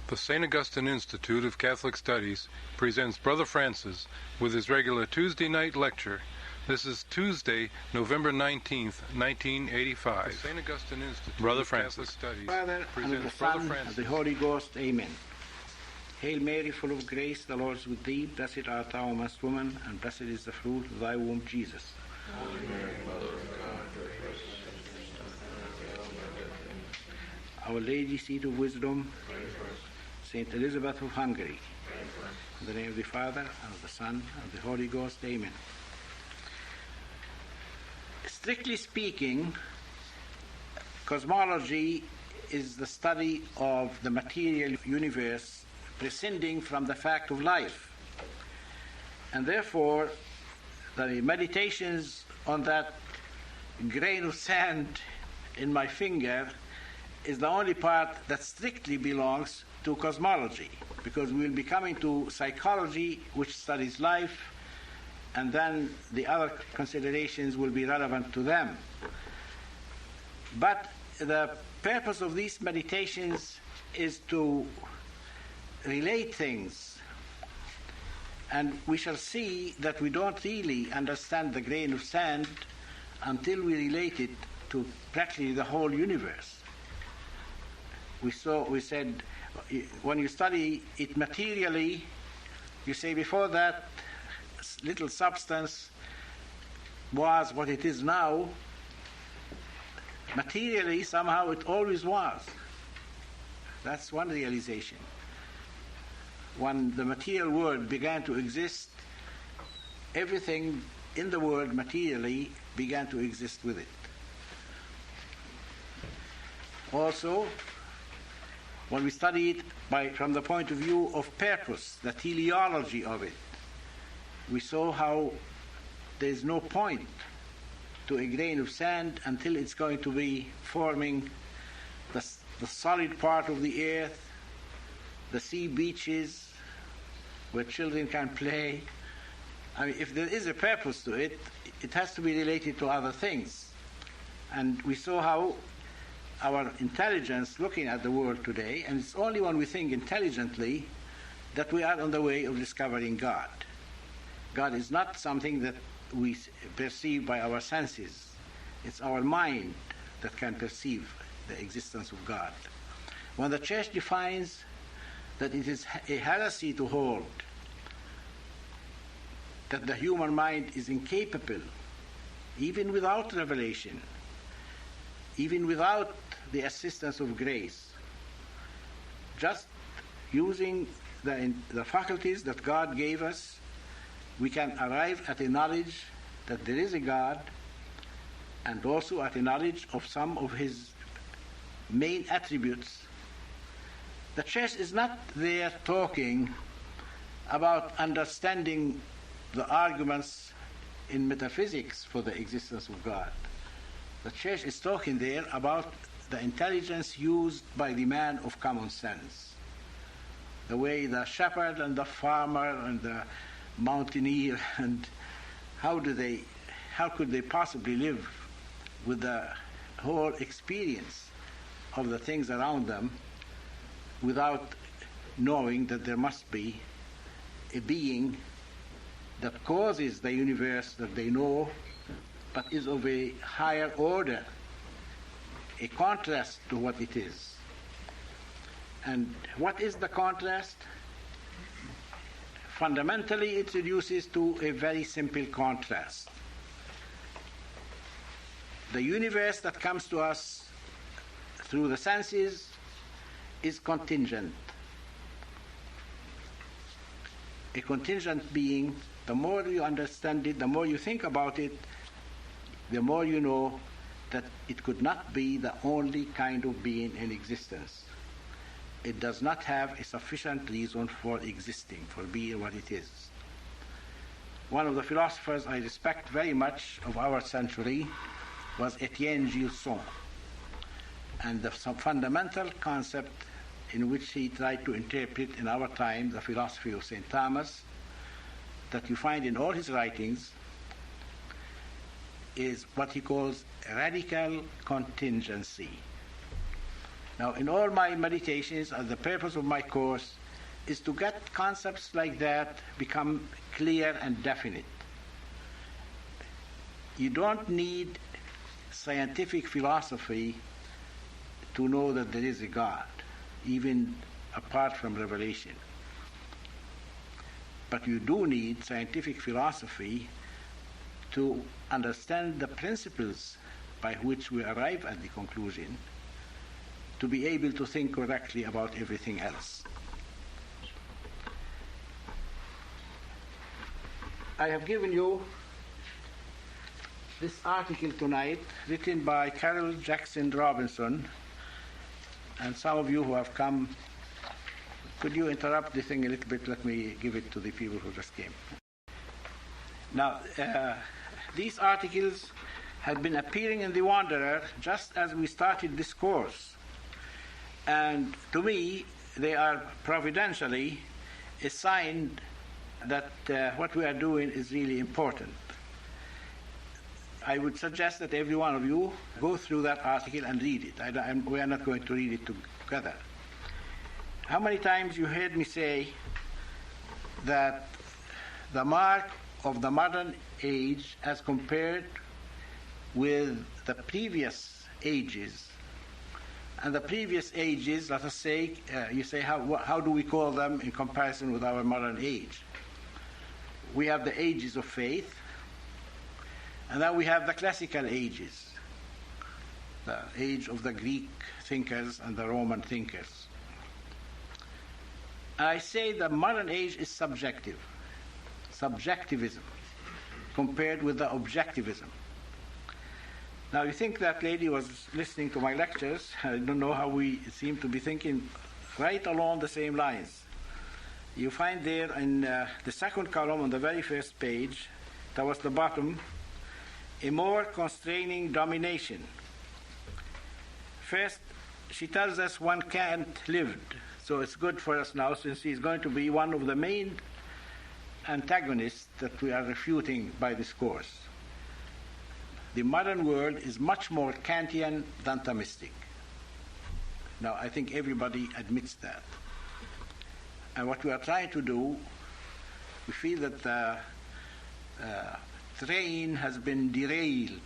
The St. Augustine Institute of Catholic Studies presents Brother Francis with his regular Tuesday night lecture. This is Tuesday, November 19th, 1985. The St. Augustine Institute Brother of Francis. Catholic Studies Father, and of the presents Brother Son, and Francis. of the Holy Ghost. Amen. Hail Mary, full of grace, the Lord is with thee. Blessed art thou amongst women, and blessed is the fruit of thy womb, Jesus. Holy Mary, Mother of God, pray for us. Our Lady, seat of wisdom, Pray for us. Saint Elizabeth of Hungary. Pray for us. In the name of the Father, and of the Son, and of the Holy Ghost. Amen. Strictly speaking, cosmology is the study of the material universe prescinding from the fact of life. And therefore, the meditations on that grain of sand in my finger is the only part that strictly belongs to cosmology, because we will be coming to psychology, which studies life, and then the other considerations will be relevant to them. But the purpose of these meditations is to relate things, and we shall see that we don't really understand the grain of sand until we relate it to practically the whole universe. We said, when you study it materially, you say before that little substance was what it is now. Materially, somehow it always was. That's one realization. When the material world began to exist, everything in the world materially began to exist with it. Also, when we study it from the point of view of purpose, the teleology of it, we saw how there is no point to a grain of sand until it's going to be forming the solid part of the earth, the sea beaches where children can play. I mean, if there is a purpose to it, it has to be related to other things. And we saw how our intelligence looking at the world today, and it's only when we think intelligently that we are on the way of discovering God. God is not something that we perceive by our senses. It's our mind that can perceive the existence of God. When the Church defines that it is a heresy to hold that the human mind is incapable, even without revelation, even without the assistance of grace, just using the faculties that God gave us, we can arrive at a knowledge that there is a God, and also at a knowledge of some of his main attributes. The Church is not there talking about understanding the arguments in metaphysics for the existence of God. The Church is talking there about the intelligence used by the man of common sense, the way the shepherd and the farmer and the mountaineer, and how could they possibly live with the whole experience of the things around them without knowing that there must be a being that causes the universe that they know, but is of a higher order, a contrast to what it is. And what is the contrast? Fundamentally, it reduces to a very simple contrast. The universe that comes to us through the senses is contingent. A contingent being, the more you understand it, the more you think about it, the more you know that it could not be the only kind of being in existence. It does not have a sufficient reason for existing, for being what it is. One of the philosophers I respect very much of our century was Etienne Gilson. And the fundamental concept in which he tried to interpret in our time the philosophy of St. Thomas, that you find in all his writings, is what he calls radical contingency. Now, in all my meditations, the purpose of my course is to get concepts like that become clear and definite. You don't need scientific philosophy to know that there is a God, even apart from revelation. But you do need scientific philosophy to understand the principles by which we arrive at the conclusion, to be able to think correctly about everything else. I have given you this article tonight, written by Carol Jackson Robinson, and some of you who have come, could you interrupt the thing a little bit? Let me give it to the people who just came. Now, these articles have been appearing in The Wanderer just as we started this course. And to me, they are providentially a sign that what we are doing is really important. I would suggest that every one of you go through that article and read it. We are not going to read it together. How many times you heard me say that the mark of the modern age as compared with the previous ages, and the previous ages, let us say, you say, how do we call them in comparison with our modern age? We have the ages of faith, and then we have the classical ages, the age of the Greek thinkers and the Roman thinkers. And I say the modern age is subjectivism, compared with the objectivism. Now, you think that lady was listening to my lectures. I don't know how we seem to be thinking right along the same lines. You find there in the second column on the very first page, towards the bottom, a more constraining domination. First, she tells us one can't live, so it's good for us now, since he's going to be one of the main antagonists that we are refuting by this course. The modern world is much more Kantian than Thomistic. Now, I think everybody admits that. And what we are trying to do, we feel that the train has been derailed.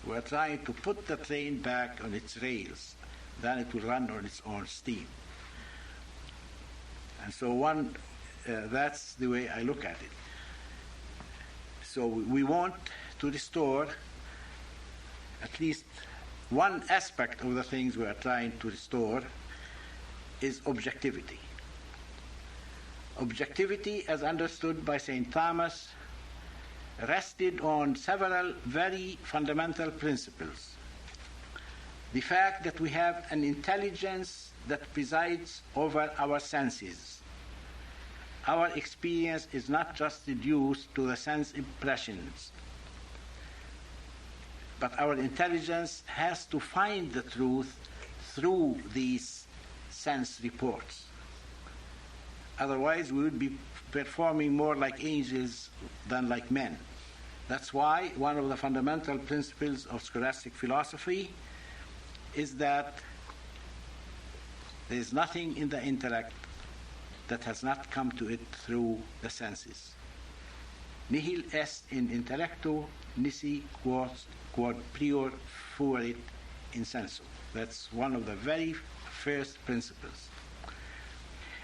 We are trying to put the train back on its rails. Then it will run on its own steam. And so that's the way I look at it. So we want to restore at least one aspect of the things we are trying to restore is objectivity. Objectivity, as understood by St. Thomas, rested on several very fundamental principles. The fact that we have an intelligence that presides over our senses. Our experience is not just reduced to the sense impressions, but our intelligence has to find the truth through these sense reports. Otherwise, we would be performing more like angels than like men. That's why one of the fundamental principles of scholastic philosophy is that there is nothing in the intellect that has not come to it through the senses. Nihil est in intellectu nisi quod prior fuerit in sensu. That's one of the very first principles.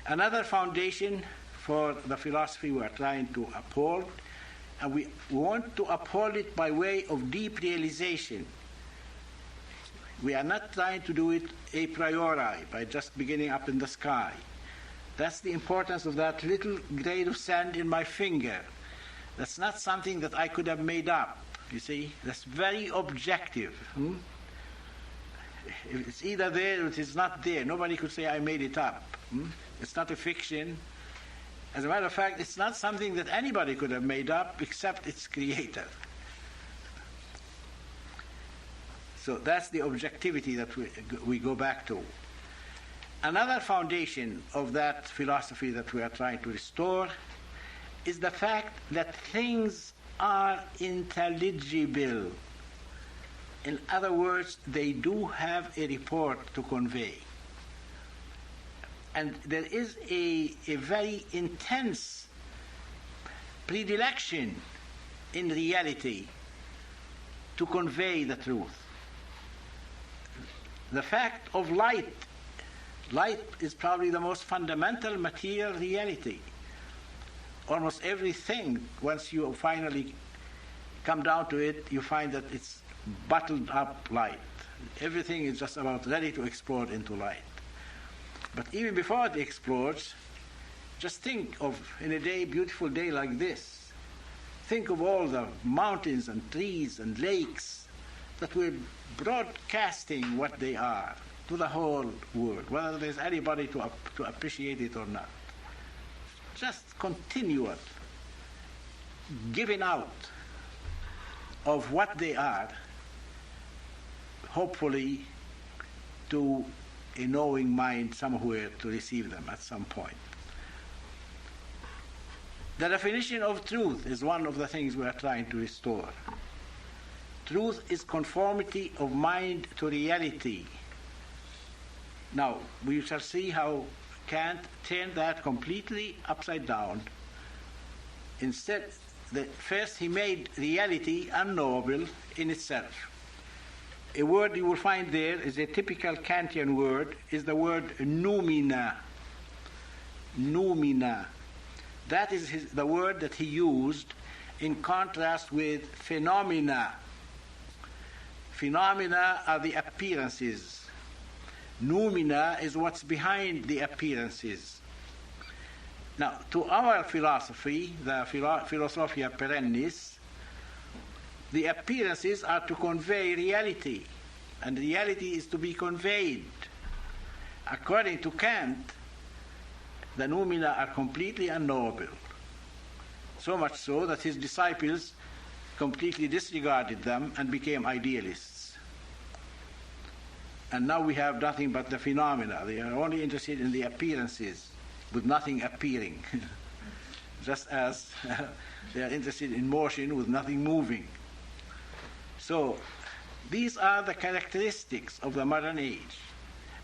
Another foundation for the philosophy we are trying to uphold, and we want to uphold it by way of deep realization. We are not trying to do it a priori, by just beginning up in the sky. That's the importance of that little grain of sand in my finger. That's not something that I could have made up, you see. That's very objective. It's either there or it is not there. Nobody could say I made it up. It's not a fiction. As a matter of fact, it's not something that anybody could have made up except its creator. So that's the objectivity that we go back to. Another foundation of that philosophy that we are trying to restore is the fact that things are intelligible. In other words, they do have a report to convey. And there is a very intense predilection in reality to convey the truth. The fact of light is probably the most fundamental material reality. Almost everything, once you finally come down to it, you find that it's bottled up light. Everything is just about ready to explode into light. But even before it explodes, just think of, in a beautiful day like this, think of all the mountains and trees and lakes that we're broadcasting what they are to the whole world, whether there's anybody to appreciate it or not. Just continual giving out of what they are, hopefully to a knowing mind somewhere to receive them at some point. The definition of truth is one of the things we are trying to restore. Truth is conformity of mind to reality. Now, we shall see how Kant turned that completely upside down. Instead, first he made reality unknowable in itself. A word you will find there is a typical Kantian word, is the word noumena. Noumena. That is the word that he used in contrast with phenomena. Phenomena are the appearances. Noumena is what's behind the appearances. Now, to our philosophy, the Philosophia Perennis, the appearances are to convey reality, and reality is to be conveyed. According to Kant, the noumena are completely unknowable. So much so that his disciples completely disregarded them and became idealists. And now we have nothing but the phenomena. They are only interested in the appearances, with nothing appearing. Just as they are interested in motion with nothing moving. So these are the characteristics of the modern age.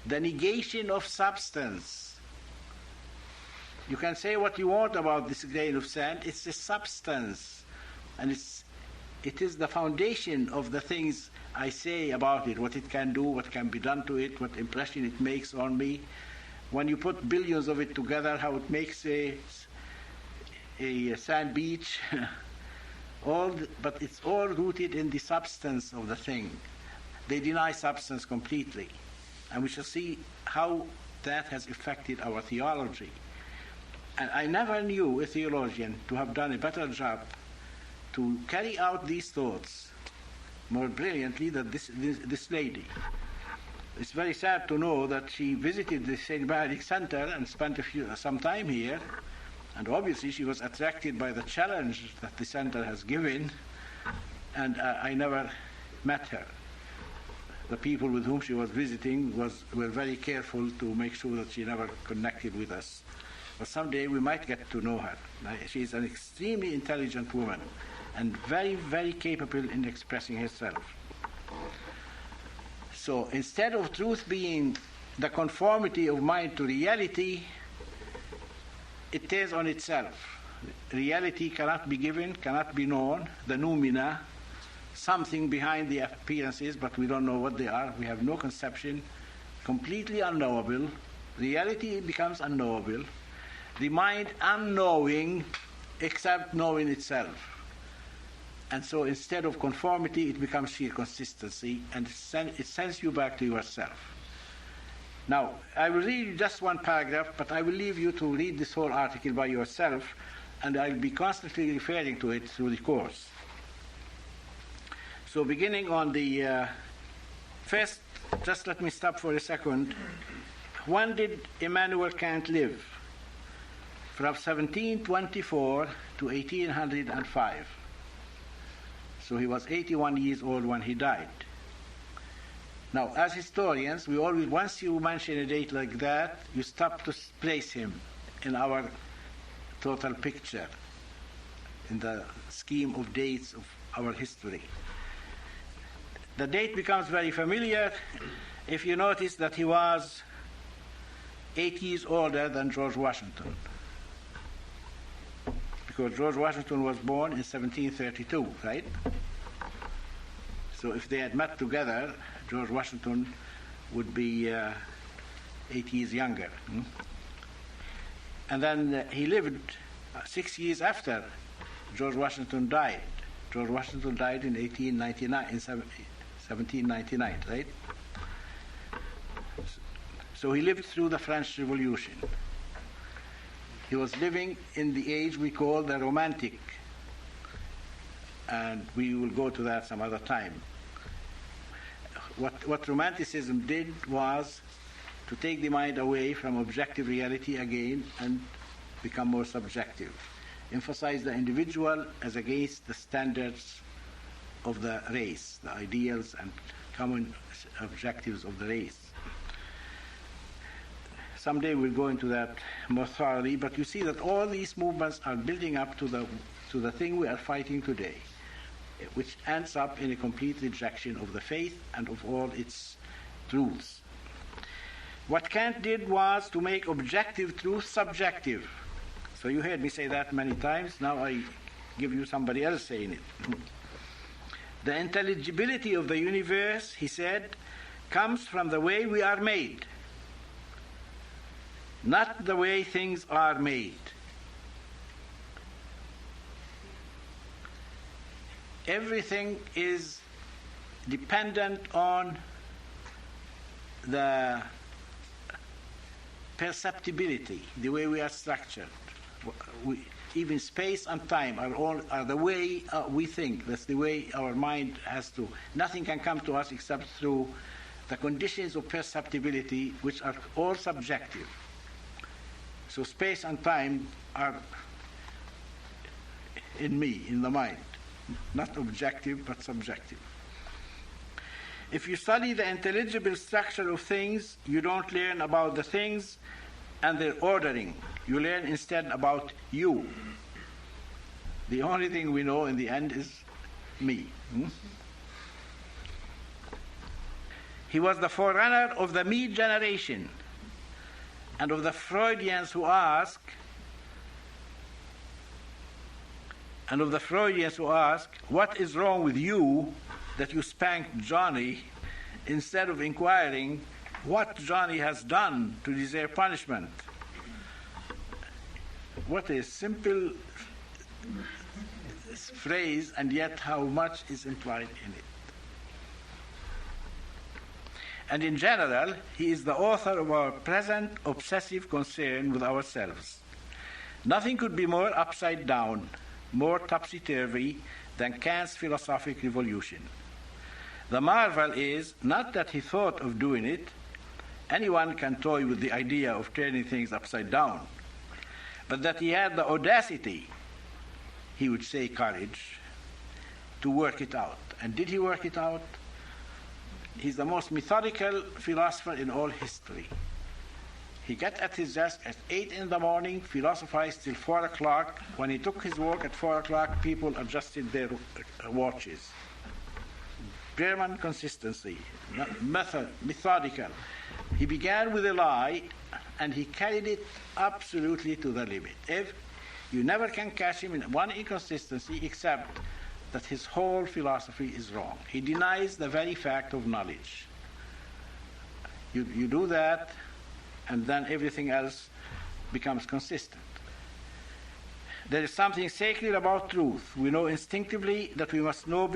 The negation of substance. You can say what you want about this grain of sand. It's a substance. And it is the foundation of the things I say about it, what it can do, what can be done to it, what impression it makes on me. When you put billions of it together, how it makes a sand beach. But it's all rooted in the substance of the thing. They deny substance completely. And we shall see how that has affected our theology. And I never knew a theologian to have done a better job to carry out these thoughts more brilliantly than this lady. It's very sad to know that she visited the St. Benedict Center and spent some time here, and obviously she was attracted by the challenge that the center has given, and I never met her. The people with whom she was visiting were very careful to make sure that she never connected with us. But someday we might get to know her. She is an extremely intelligent woman and very, very capable in expressing herself. So instead of truth being the conformity of mind to reality, it turns on itself. Reality cannot be given, cannot be known. The noumena, something behind the appearances, but we don't know what they are. We have no conception, completely unknowable. Reality becomes unknowable. The mind unknowing except knowing itself. And so instead of conformity, it becomes sheer consistency, and it sends you back to yourself. Now, I will read you just one paragraph, but I will leave you to read this whole article by yourself, and I'll be constantly referring to it through the course. So beginning on the first, just let me stop for a second. When did Immanuel Kant live? From 1724 to 1805. So he was 81 years old when he died. Now, as historians, we always, once you mention a date like that, you stop to place him in our total picture, in the scheme of dates of our history. The date becomes very familiar if you notice that he was 8 years older than George Washington, because George Washington was born in 1732, right? So if they had met together, George Washington would be 8 years younger. And then he lived 6 years after George Washington died. George Washington died in 1799, right? So he lived through the French Revolution. He was living in the age we call the Romantic, and we will go to that some other time. What Romanticism did was to take the mind away from objective reality again and become more subjective. Emphasize the individual as against the standards of the race, the ideals and common objectives of the race. Someday we'll go into that more thoroughly, but you see that all these movements are building up to the thing we are fighting today, which ends up in a complete rejection of the faith and of all its truths. What Kant did was to make objective truth subjective. So you heard me say that many times. Now I give you somebody else saying it. The intelligibility of the universe, he said, comes from the way we are made, not the way things are made. Everything is dependent on the perceptibility, the way we are structured. Even space and time are the way we think. That's the way our mind has to. Nothing can come to us except through the conditions of perceptibility, which are all subjective. So space and time are in me, in the mind. Not objective, but subjective. If you study the intelligible structure of things, you don't learn about the things and their ordering. You learn instead about you. The only thing we know in the end is me. He was the forerunner of the me generation and of the Freudians who ask, what is wrong with you that you spanked Johnny, instead of inquiring what Johnny has done to deserve punishment. What a simple phrase, and yet how much is implied in it. And in general, he is the author of our present obsessive concern with ourselves. Nothing could be more upside down, more topsy-turvy than Kant's philosophic revolution. The marvel is not that he thought of doing it. Anyone can toy with the idea of turning things upside down. But that he had the audacity, he would say courage, to work it out. And did he work it out? He's the most methodical philosopher in all history. He got at his desk at 8 in the morning, philosophized till 4 o'clock. When he took his work at 4 o'clock, people adjusted their watches. German consistency, methodical. He began with a lie, and he carried it absolutely to the limit. If you never can catch him in one inconsistency except that his whole philosophy is wrong. He denies the very fact of knowledge. You do that, and then everything else becomes consistent. There is something sacred about truth. We know instinctively that we must know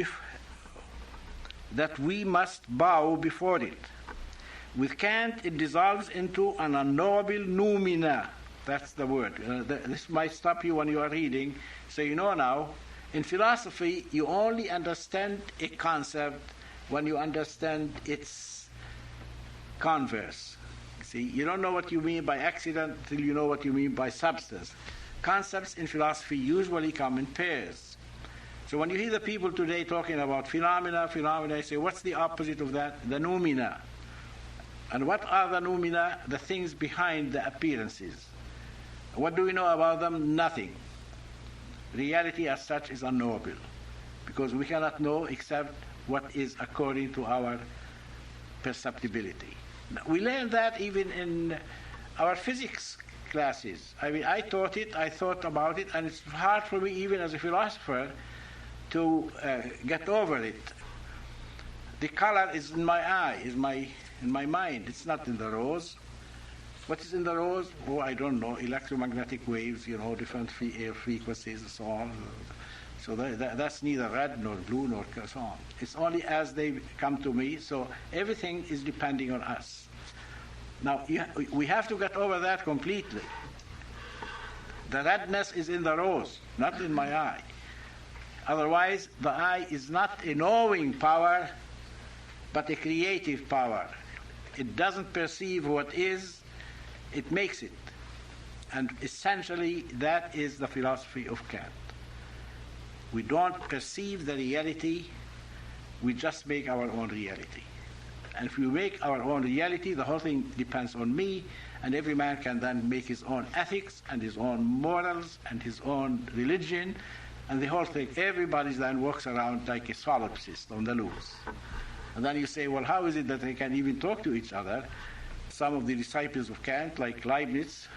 that we must bow before it. With Kant, it dissolves into an unknowable noumena. That's the word. This might stop you when you are reading, so you know now. In philosophy, you only understand a concept when you understand its converse. See, you don't know what you mean by accident till you know what you mean by substance. Concepts in philosophy usually come in pairs. So when you hear the people today talking about phenomena, you say, what's the opposite of that? The noumena. And what are the noumena? The things behind the appearances. What do we know about them? Nothing. Reality as such is unknowable, because we cannot know except what is according to our perceptibility. We learn that even in our physics classes. I mean, I taught it, I thought about it, and it's hard for me, even as a philosopher, to get over it. The color is in my eye, is in my mind. It's not in the rose. What is in the rose? Oh, I don't know. Electromagnetic waves, different air frequencies and so on. So that's neither red nor blue nor so on. It's only as they come to me. So everything is depending on us. Now, we have to get over that completely. The redness is in the rose, not in my eye. Otherwise, the eye is not a knowing power, but a creative power. It doesn't perceive what is, it makes it. And essentially, that is the philosophy of Kant. We don't perceive the reality, we just make our own reality. And if we make our own reality, the whole thing depends on me, and every man can then make his own ethics and his own morals and his own religion, and the whole thing, everybody then walks around like a solipsist on the loose. And then you say, well, how is it that they can even talk to each other? Some of the disciples of Kant, like Leibniz,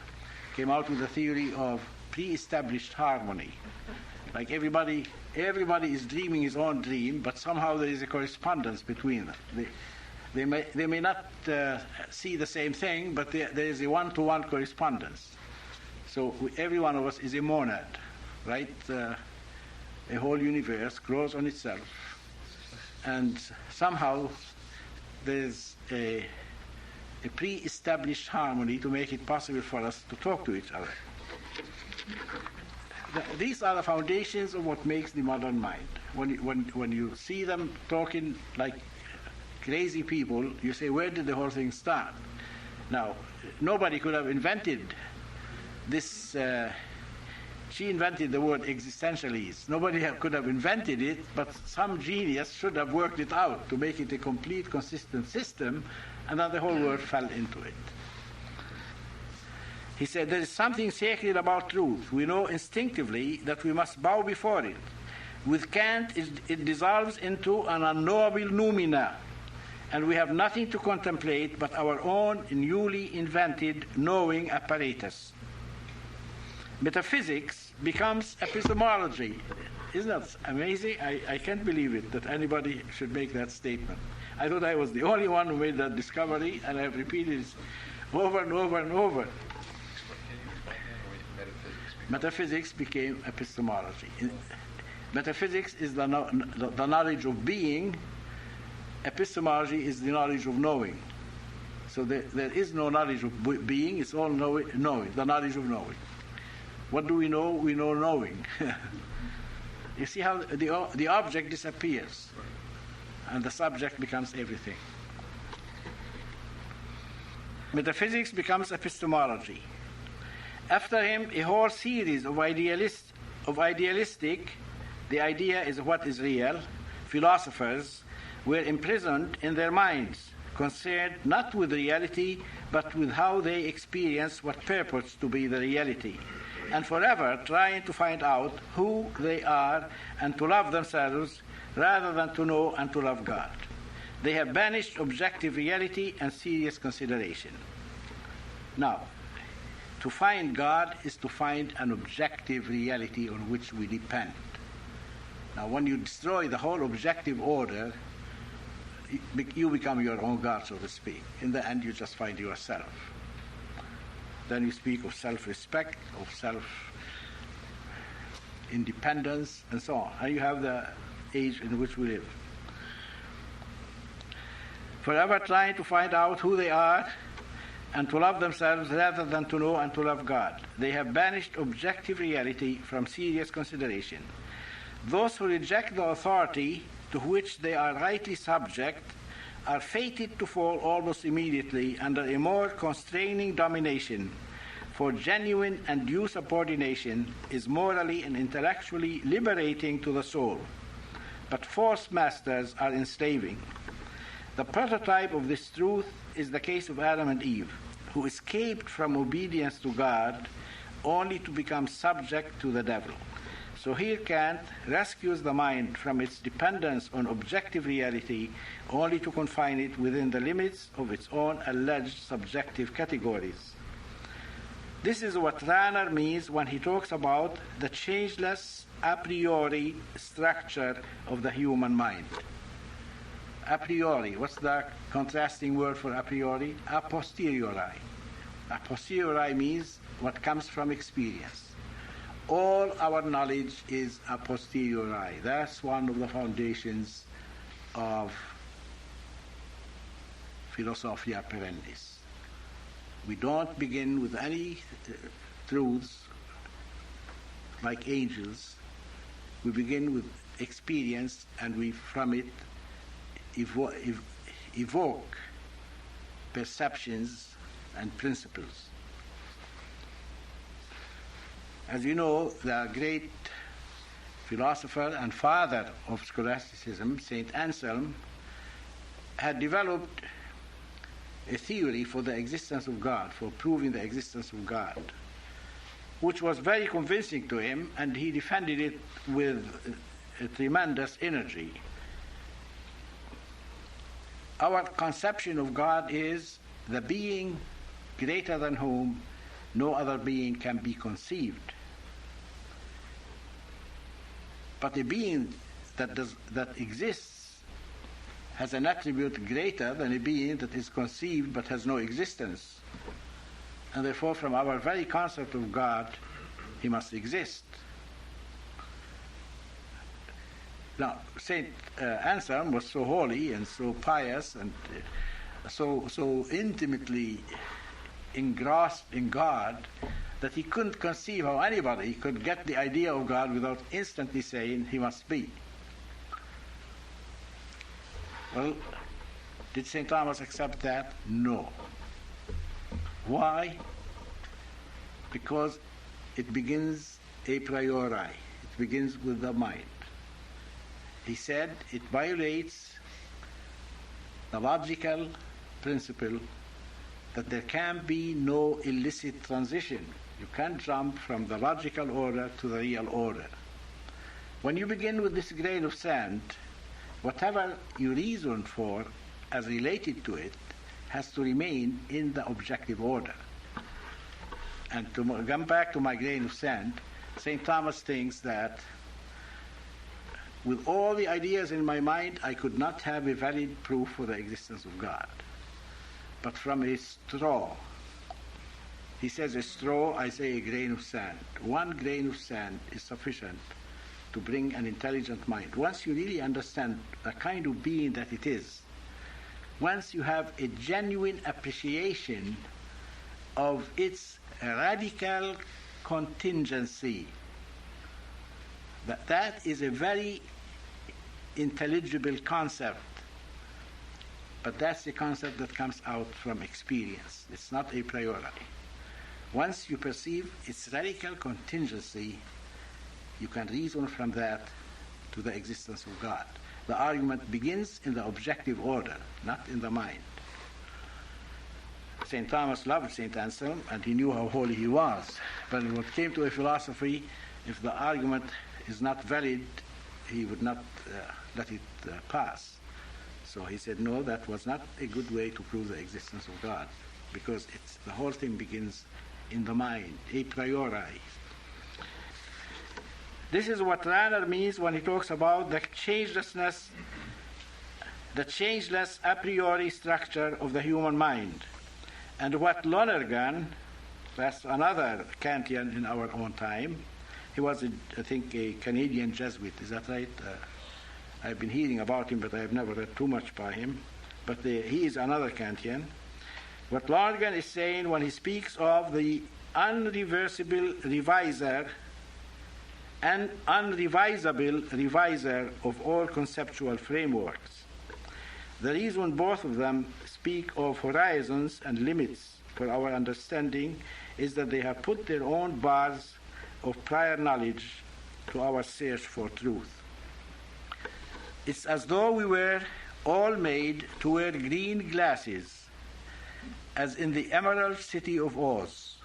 came out with a theory of pre-established harmony. Like everybody is dreaming his own dream, but somehow there is a correspondence between them. They may not see the same thing, but there is a one-to-one correspondence. So every one of us is a monad, right? A whole universe grows on itself, and somehow there's a pre-established harmony to make it possible for us to talk to each other. These are the foundations of what makes the modern mind. When you see them talking like crazy people, you say, where did the whole thing start? Now, nobody could have invented this. She invented the word existentialist. Nobody could have invented it, but some genius should have worked it out to make it a complete, consistent system, and then the whole world fell into it. He said, there is something sacred about truth. We know instinctively that we must bow before it. With Kant, it dissolves into an unknowable noumena, and we have nothing to contemplate but our own newly invented knowing apparatus. Metaphysics becomes epistemology. Isn't that amazing? I can't believe it that anybody should make that statement. I thought I was the only one who made that discovery, and I've repeated it over and over and over. Metaphysics became epistemology. Metaphysics is the knowledge of being. Epistemology is the knowledge of knowing. So there is no knowledge of being, it's all knowing, the knowledge of knowing. What do we know? We know knowing. You see how the object disappears and the subject becomes everything. Metaphysics becomes epistemology. After him, a whole series of idealistic, the idea is what is real, philosophers were imprisoned in their minds, concerned not with reality, but with how they experience what purports to be the reality, and forever trying to find out who they are and to love themselves rather than to know and to love God. They have banished objective reality and serious consideration. Now, to find God is to find an objective reality on which we depend. Now, when you destroy the whole objective order, you become your own God, so to speak. In the end, you just find yourself. Then you speak of self-respect, of self-independence, and so on. And you have the age in which we live. Forever trying to find out who they are and to love themselves rather than to know and to love God. They have banished objective reality from serious consideration. Those who reject the authority to which they are rightly subject are fated to fall almost immediately under a more constraining domination, for genuine and due subordination is morally and intellectually liberating to the soul, but forced masters are enslaving. The prototype of this truth is the case of Adam and Eve, who escaped from obedience to God only to become subject to the devil. So here Kant rescues the mind from its dependence on objective reality only to confine it within the limits of its own alleged subjective categories. This is what Rahner means when he talks about the changeless a priori structure of the human mind. A priori, what's the contrasting word for a priori? A posteriori. A posteriori means what comes from experience. All our knowledge is a posteriori. That's one of the foundations of Philosophia Perennis. We don't begin with any truths like angels. We begin with experience, and we from it evoke perceptions and principles. As you know, the great philosopher and father of scholasticism, St. Anselm, had developed a theory for the existence of God, for proving the existence of God, which was very convincing to him, and he defended it with a tremendous energy. Our conception of God is the being greater than whom no other being can be conceived. But a being that exists has an attribute greater than a being that is conceived but has no existence. And therefore, from our very concept of God, he must exist. Now, St. Anselm was so holy and so pious and so intimately engrossed in God that he couldn't conceive how anybody could get the idea of God without instantly saying he must be. Well, did St. Thomas accept that? No. Why? Because it begins a priori. It begins with the mind. He said it violates the logical principle that there can be no illicit transition. You can't jump from the logical order to the real order. When you begin with this grain of sand, whatever you reason for as related to it has to remain in the objective order. And to come back to my grain of sand, St. Thomas thinks that with all the ideas in my mind, I could not have a valid proof for the existence of God. But from a straw, he says a straw, I say a grain of sand. One grain of sand is sufficient to bring an intelligent mind. Once you really understand the kind of being that it is, once you have a genuine appreciation of its radical contingency, that is a very intelligible concept, but that's the concept that comes out from experience. It's not a priori. Once you perceive its radical contingency, you can reason from that to the existence of God. The argument begins in the objective order, not in the mind. St. Thomas loved St. Anselm, and he knew how holy he was. But when it came to a philosophy, if the argument is not valid, he would not let it pass. So he said, no, that was not a good way to prove the existence of God, because the whole thing begins in the mind, a priori. This is what Rahner means when he talks about the changelessness, the changeless a priori structure of the human mind. And what Lonergan, that's another Kantian in our own time, he was, I think, a Canadian Jesuit, is that right? I've been hearing about him, but I have never read too much by him. But he is another Kantian. What Lonergan is saying when he speaks of the unreversible reviser and unrevisable reviser of all conceptual frameworks. The reason both of them speak of horizons and limits for our understanding is that they have put their own bars of prior knowledge to our search for truth. It's as though we were all made to wear green glasses, as in the Emerald City of Oz.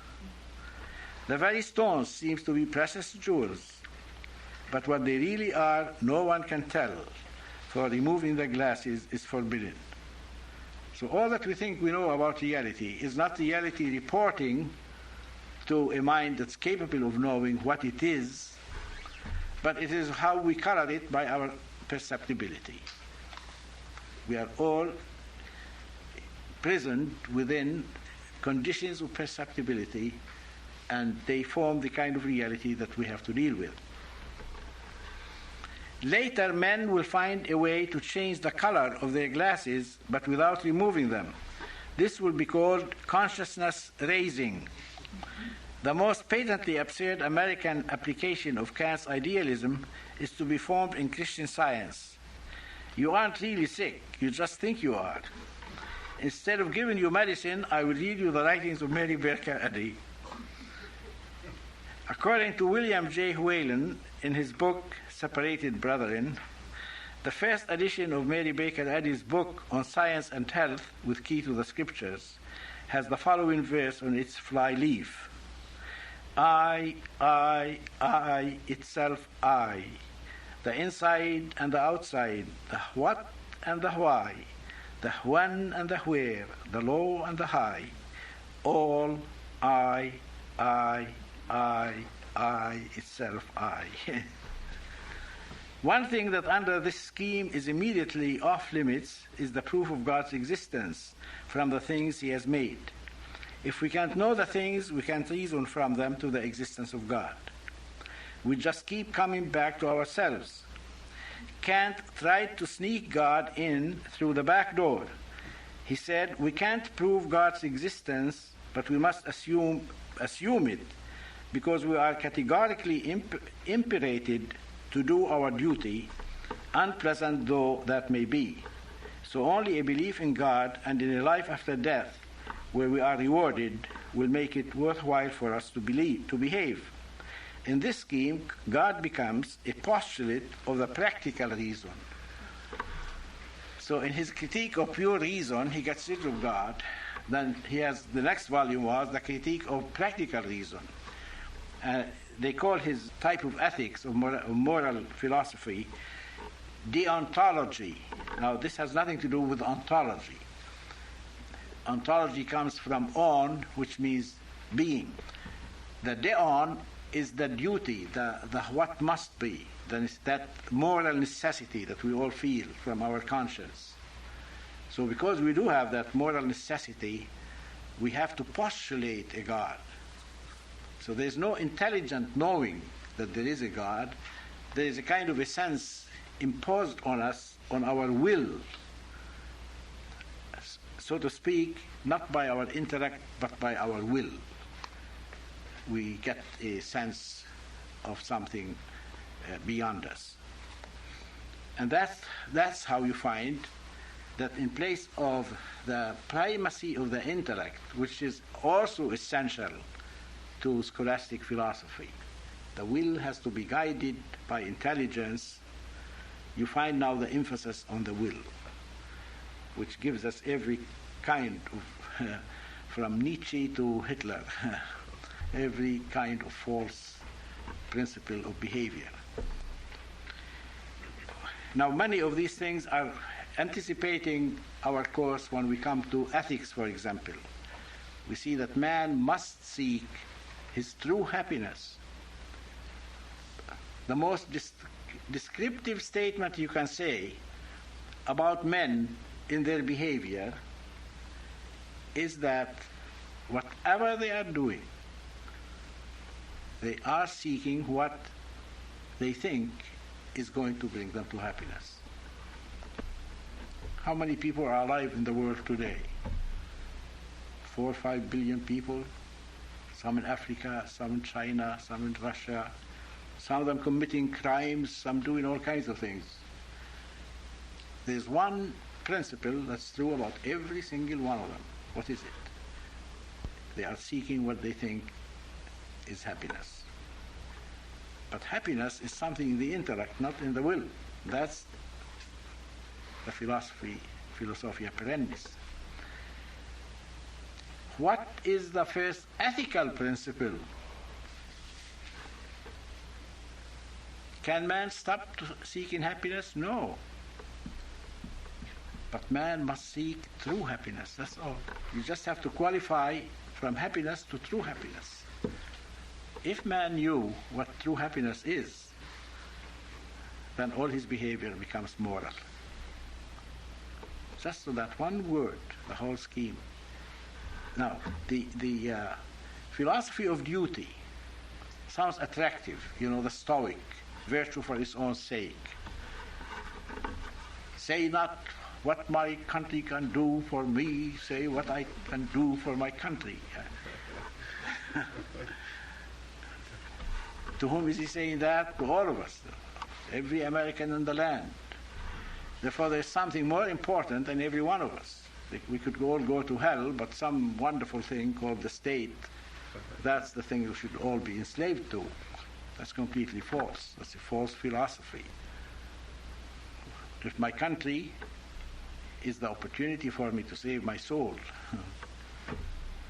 The very stones seem to be precious jewels, but what they really are, no one can tell, for removing the glasses is forbidden. So all that we think we know about reality is not reality reporting to a mind that's capable of knowing what it is, but it is how we color it by our perceptibility. We are all present within conditions of perceptibility, and they form the kind of reality that we have to deal with. Later, men will find a way to change the color of their glasses, but without removing them. This will be called consciousness raising. The most patently absurd American application of Kant's idealism is to be found in Christian Science. You aren't really sick, you just think you are. Instead of giving you medicine, I will read you the writings of Mary Baker Eddy. According to William J. Whalen, in his book Separated Brethren, the first edition of Mary Baker Eddy's book on science and health with key to the scriptures has the following verse on its flyleaf. I, itself I, the inside and the outside, the what and the why, the when and the where, the low and the high, all I, itself I. One thing that under this scheme is immediately off limits is the proof of God's existence from the things he has made. If we can't know the things, we can't reason from them to the existence of God. We just keep coming back to ourselves. Kant tried to sneak God in through the back door. He said, we can't prove God's existence, but we must assume it, because we are categorically imperated to do our duty, unpleasant though that may be. So only a belief in God and in a life after death, where we are rewarded, will make it worthwhile for us to behave. In this scheme, God becomes a postulate of the practical reason. So in his critique of pure reason, he gets rid of God. Then he has, the next volume was the critique of practical reason. They call his type of ethics, of moral philosophy, deontology. Now, this has nothing to do with ontology. Ontology comes from on, which means being. The deon is the duty, the what must be, that moral necessity that we all feel from our conscience. So because we do have that moral necessity, we have to postulate a God. So there's no intelligent knowing that there is a God. There is a kind of a sense imposed on us, on our will, so to speak, not by our intellect, but by our will. We get a sense of something beyond us. And that's how you find that in place of the primacy of the intellect, which is also essential to scholastic philosophy, the will has to be guided by intelligence. You find now the emphasis on the will, which gives us every kind of, from Nietzsche to Hitler, every kind of false principle of behavior. Now, many of these things are anticipating our course when we come to ethics, for example. We see that man must seek his true happiness. The most descriptive statement you can say about men in their behavior is that whatever they are doing, they are seeking what they think is going to bring them to happiness. How many people are alive in the world today? 4 or 5 billion people, some in Africa, some in China, some in Russia, some of them committing crimes, some doing all kinds of things. There's one principle that's true about every single one of them. What is it? They are seeking what they think is happiness. But happiness is something in the intellect, not in the will. That's the Philosophia Perennis. What is the first ethical principle? Can man stop seeking happiness? No. But man must seek true happiness, that's all. You just have to qualify from happiness to true happiness. If man knew what true happiness is, then all his behavior becomes moral. Just so that one word, the whole scheme. Now, the philosophy of duty sounds attractive, the Stoic, virtue for its own sake. Say not what my country can do for me, say what I can do for my country. To whom is he saying that? To all of us, every American in the land. Therefore, there's something more important than every one of us. We could all go to hell, but some wonderful thing called the state, that's the thing we should all be enslaved to. That's completely false. That's a false philosophy. If my country is the opportunity for me to save my soul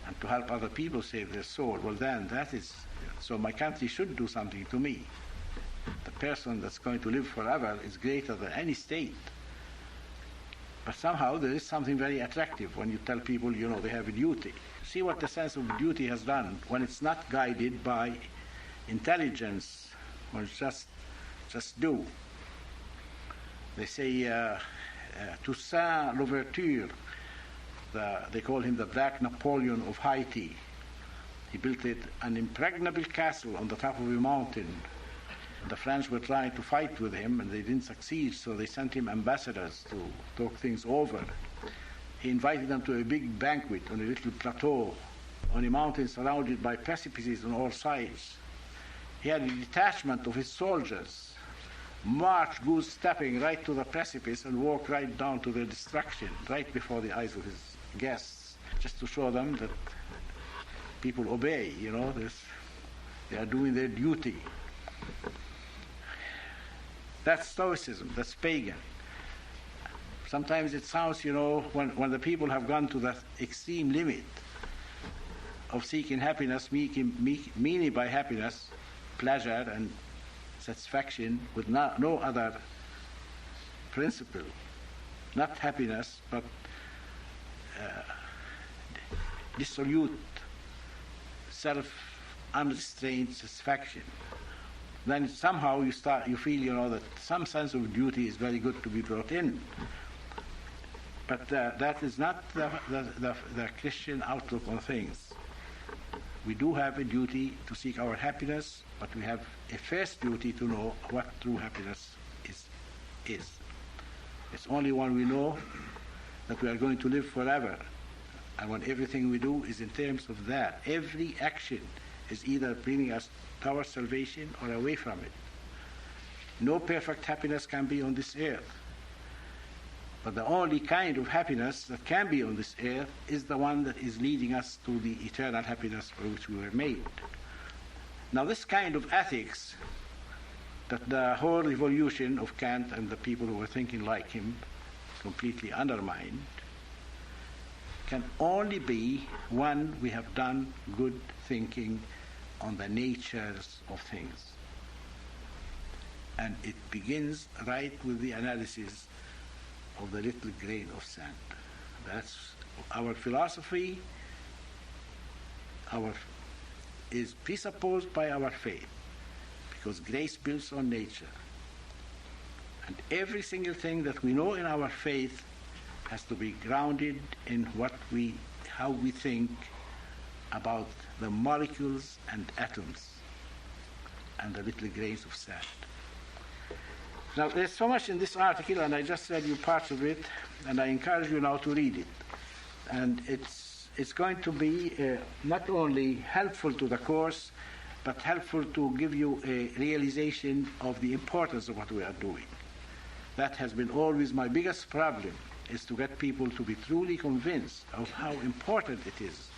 and to help other people save their soul, well then that is, so my country should do something to me. The person that's going to live forever is greater than any state. But somehow there is something very attractive when you tell people, they have a duty. See what the sense of duty has done when it's not guided by intelligence, or just do. They say Toussaint Louverture, they call him the Black Napoleon of Haiti. He built an impregnable castle on the top of a mountain. The French were trying to fight with him, and they didn't succeed, so they sent him ambassadors to talk things over. He invited them to a big banquet on a little plateau on a mountain surrounded by precipices on all sides. He had a detachment of his soldiers march goose-stepping right to the precipice and walk right down to their destruction, right before the eyes of his guests, just to show them that people obey, they are doing their duty. That's Stoicism, that's pagan. Sometimes it sounds, when the people have gone to the extreme limit of seeking happiness, meaning by happiness, pleasure and satisfaction with no other principle, not happiness, but dissolute, self-unrestrained satisfaction. Then somehow you feel, that some sense of duty is very good to be brought in. But that is not the Christian outlook on things. We do have a duty to seek our happiness, but we have a first duty to know what true happiness is. It's only when we know that we are going to live forever, and when everything we do is in terms of that. Every action is either bringing us towards salvation or away from it. No perfect happiness can be on this earth. But the only kind of happiness that can be on this earth is the one that is leading us to the eternal happiness for which we were made. Now this kind of ethics that the whole revolution of Kant and the people who were thinking like him completely undermined can only be when we have done good thinking on the natures of things. And it begins right with the analysis of the little grain of sand. That's our philosophy. Is presupposed by our faith, because grace builds on nature. And every single thing that we know in our faith has to be grounded in how we think about the molecules and atoms and the little grains of sand. Now, there's so much in this article, and I just read you parts of it, and I encourage you now to read it. And it's going to be not only helpful to the course, but helpful to give you a realization of the importance of what we are doing. That has been always my biggest problem, is to get people to be truly convinced of how important it is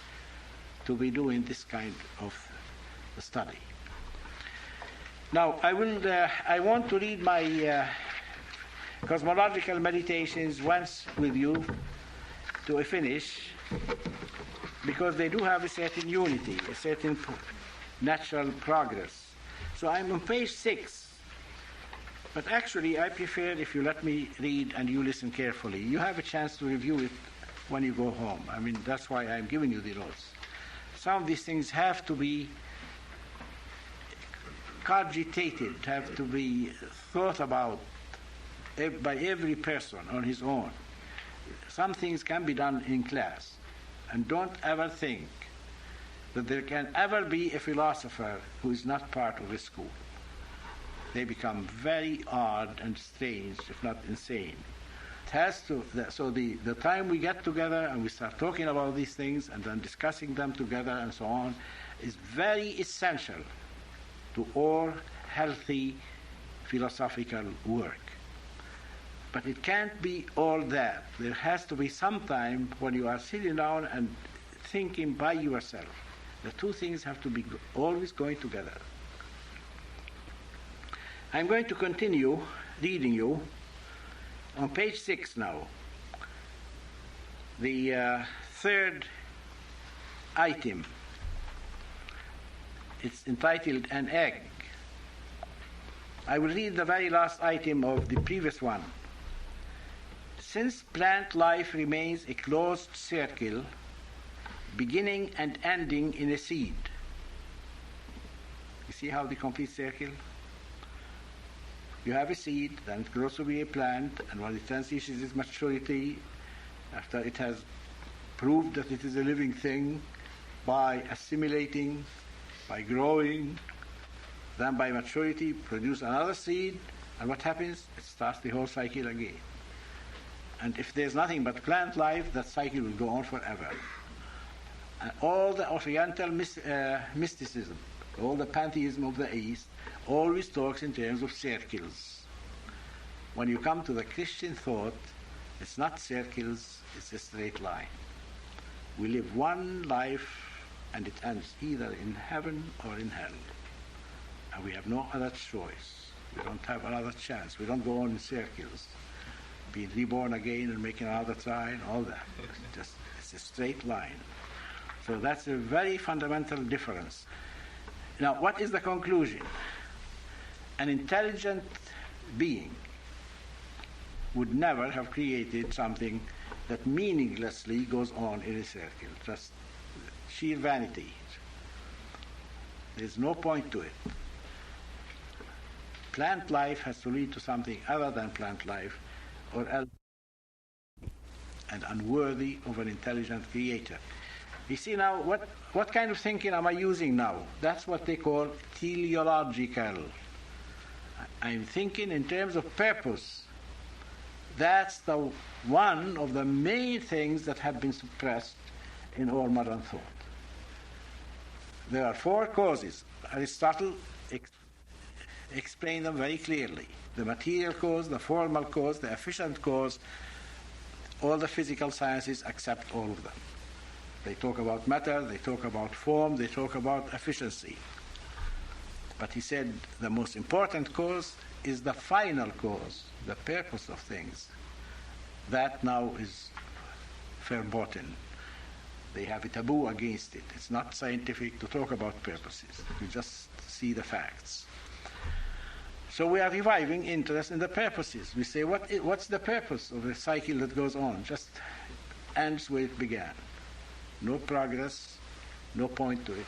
to be doing this kind of study. Now, I want to read my cosmological meditations once with you to a finish, because they do have a certain unity, a certain natural progress. So I'm on page 6, But actually, I prefer if you let me read and you listen carefully. You have a chance to review it when you go home. I mean, that's why I'm giving you the notes. Some of these things have to be cogitated, have to be thought about by every person on his own. Some things can be done in class. And don't ever think that there can ever be a philosopher who is not part of a school. They become very odd and strange, if not insane. It has to, so the time we get together and we start talking about these things and then discussing them together and so on is very essential to all healthy philosophical work. But it can't be all that. There has to be some time when you are sitting down and thinking by yourself. The two things have to be always going together. I'm going to continue reading you on page 6 now. The third item. It's entitled An Egg. I will read the very last item of the previous one. Since plant life remains a closed circle, beginning and ending in a seed. You see how the complete circle? You have a seed, then it grows to be a plant, and when it transitions its maturity, after it has proved that it is a living thing, by assimilating, by growing, then by maturity produce another seed, and what happens? It starts the whole cycle again. And if there's nothing but plant life, that cycle will go on forever. And all the Oriental mysticism, all the pantheism of the East, always talks in terms of circles. When you come to the Christian thought, it's not circles, it's a straight line. We live one life, and it ends either in heaven or in hell. And we have no other choice. We don't have another chance. We don't go on in circles, being reborn again and making another try and all that. It's a straight line. So that's a very fundamental difference. Now, what is the conclusion? An intelligent being would never have created something that meaninglessly goes on in a circle, just sheer vanity. There's no point to it. Plant life has to lead to something other than plant life, or else and unworthy of an intelligent creator. You see now, what kind of thinking am I using now? That's what they call teleological. I'm thinking in terms of purpose. That's the one of the main things that have been suppressed in all modern thought. There are 4 causes. Aristotle explained them very clearly. The material cause, the formal cause, the efficient cause. All the physical sciences accept all of them. They talk about matter, they talk about form, they talk about efficiency. But he said the most important cause is the final cause, the purpose of things. That now is verboten. They have a taboo against it. It's not scientific to talk about purposes. You just see the facts. So we are reviving interest in the purposes. We say, what's the purpose of a cycle that goes on? Just ends where it began. No progress, no point to it.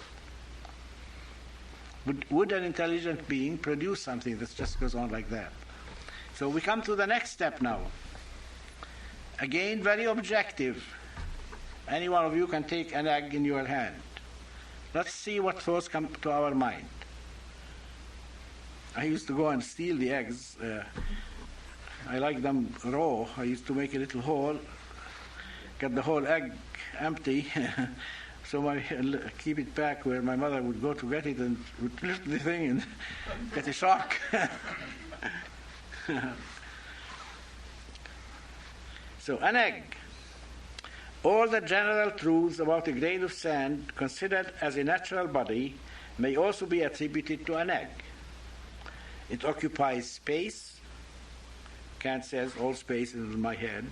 Would an intelligent being produce something that just goes on like that? So we come to the next step now. Again, very objective. Any one of you can take an egg in your hand. Let's see what thoughts come to our mind. I used to go and steal the eggs. I like them raw. I used to make a little hole, get the whole egg empty, so I keep it back where my mother would go to get it and would lift the thing and get a shock. So, an egg. All the general truths about a grain of sand considered as a natural body may also be attributed to an egg. It occupies space. Kant says all space is in my head.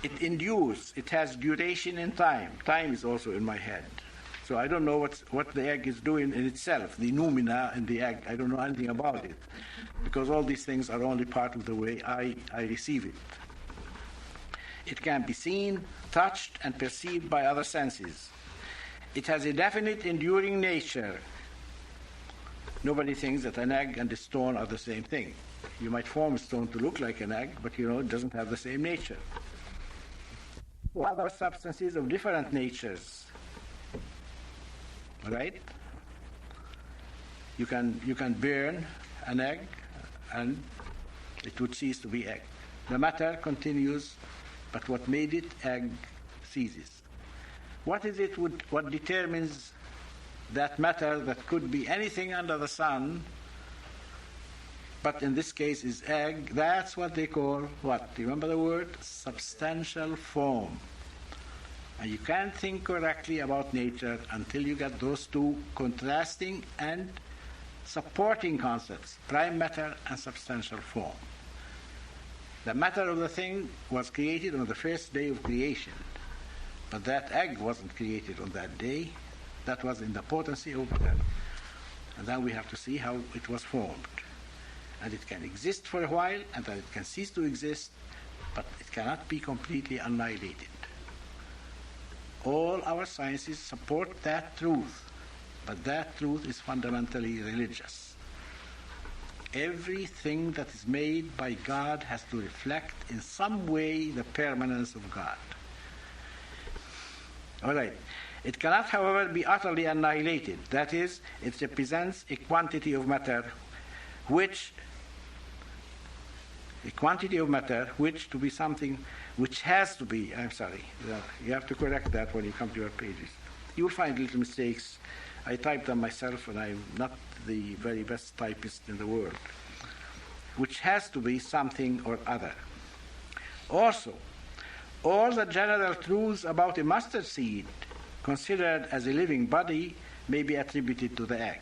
It endures. It has duration in time. Time is also in my head. So I don't know what the egg is doing in itself, the noumena in the egg. I don't know anything about it, because all these things are only part of the way I receive it. It can be seen, touched, and perceived by other senses. It has a definite, enduring nature. Nobody thinks that an egg and a stone are the same thing. You might form a stone to look like an egg, but it doesn't have the same nature. Other substances of different natures, right? You can burn an egg, and it would cease to be egg. The matter continues, but what made it egg ceases. What is it? What determines that matter that could be anything under the sun, but in this case is egg? That's what they call what? Remember the word? Substantial form. And you can't think correctly about nature until you get those two contrasting and supporting concepts, prime matter and substantial form. The matter of the thing was created on the first day of creation, but that egg wasn't created on that day. That was in the potency of matter. And then we have to see how it was formed. And it can exist for a while, and then it can cease to exist, but it cannot be completely annihilated. All our sciences support that truth, but that truth is fundamentally religious. Everything that is made by God has to reflect in some way the permanence of God. All right. It cannot, however, be utterly annihilated. That is, it represents a quantity of matter which to be something which has to be, you have to correct that when you come to your pages. You will find little mistakes. I typed them myself, and I'm not the very best typist in the world. Which has to be something or other. Also, all the general truths about a mustard seed considered as a living body may be attributed to the egg.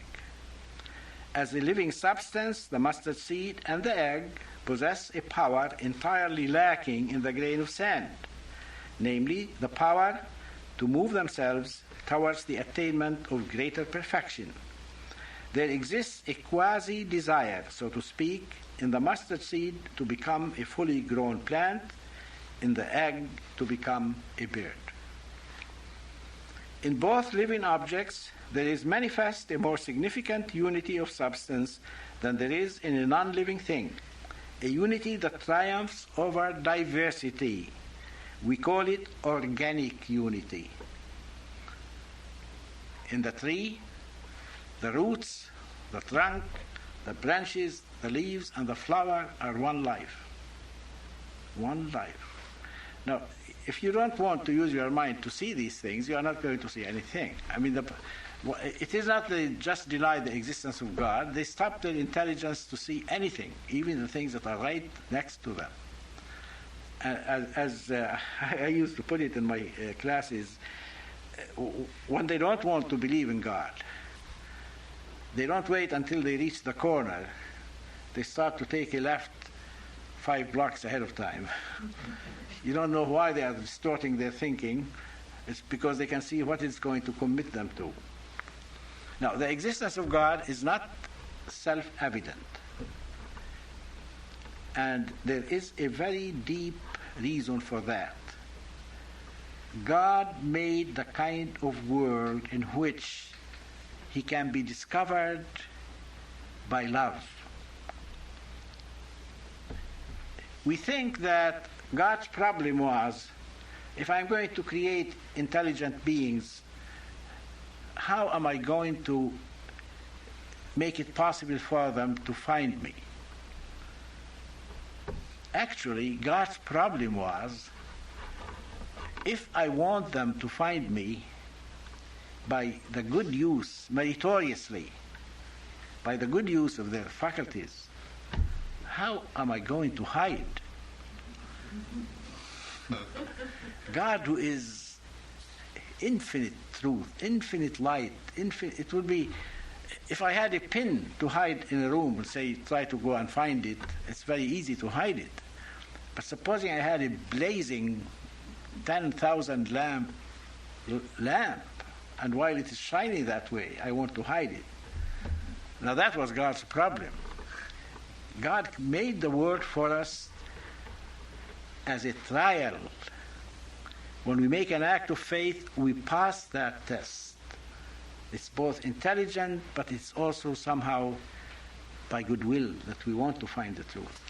As a living substance, the mustard seed and the egg possess a power entirely lacking in the grain of sand, namely the power to move themselves towards the attainment of greater perfection. There exists a quasi-desire, so to speak, in the mustard seed to become a fully grown plant, in the egg to become a bird. In both living objects, there is manifest a more significant unity of substance than there is in a non-living thing, a unity that triumphs over diversity. We call it organic unity. In the tree, the roots, the trunk, the branches, the leaves, and the flower are one life. One life. Now, if you don't want to use your mind to see these things, you are not going to see anything. I mean, it is not they just deny the existence of God. They stop their intelligence to see anything, even the things that are right next to them. As I used to put it in my classes, when they don't want to believe in God, they don't wait until they reach the corner. They start to take a left 5 blocks ahead of time. You don't know why they are distorting their thinking. It's because they can see what it's going to commit them to. Now, the existence of God is not self-evident. And there is a very deep reason for that. God made the kind of world in which he can be discovered by love. We think that God's problem was, if I'm going to create intelligent beings, how am I going to make it possible for them to find me? Actually, God's problem was, if I want them to find me by the good use, meritoriously, by the good use of their faculties, how am I going to hide? God, who is infinite truth, infinite light, it would be, if I had a pin to hide in a room and say, try to go and find it, it's very easy to hide it. But supposing I had a blazing 10,000 lamp, and while it is shining that way, I want to hide it. Now that was God's problem. God made the world for us as a trial. When we make an act of faith, we pass that test. It's both intelligent, but it's also somehow by goodwill that we want to find the truth.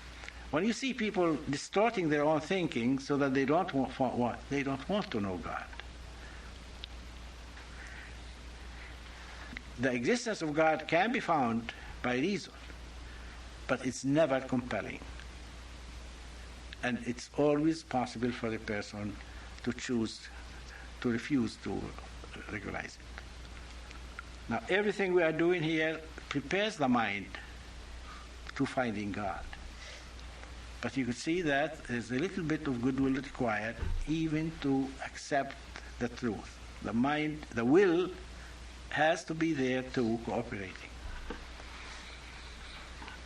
When you see people distorting their own thinking so that they don't want to know God. The existence of God can be found by reason, but it's never compelling. And it's always possible for a person to choose to refuse to recognize it. Now, everything we are doing here prepares the mind to finding God. But you can see that there's a little bit of goodwill required even to accept the truth. The mind, the will, has to be there too, cooperating.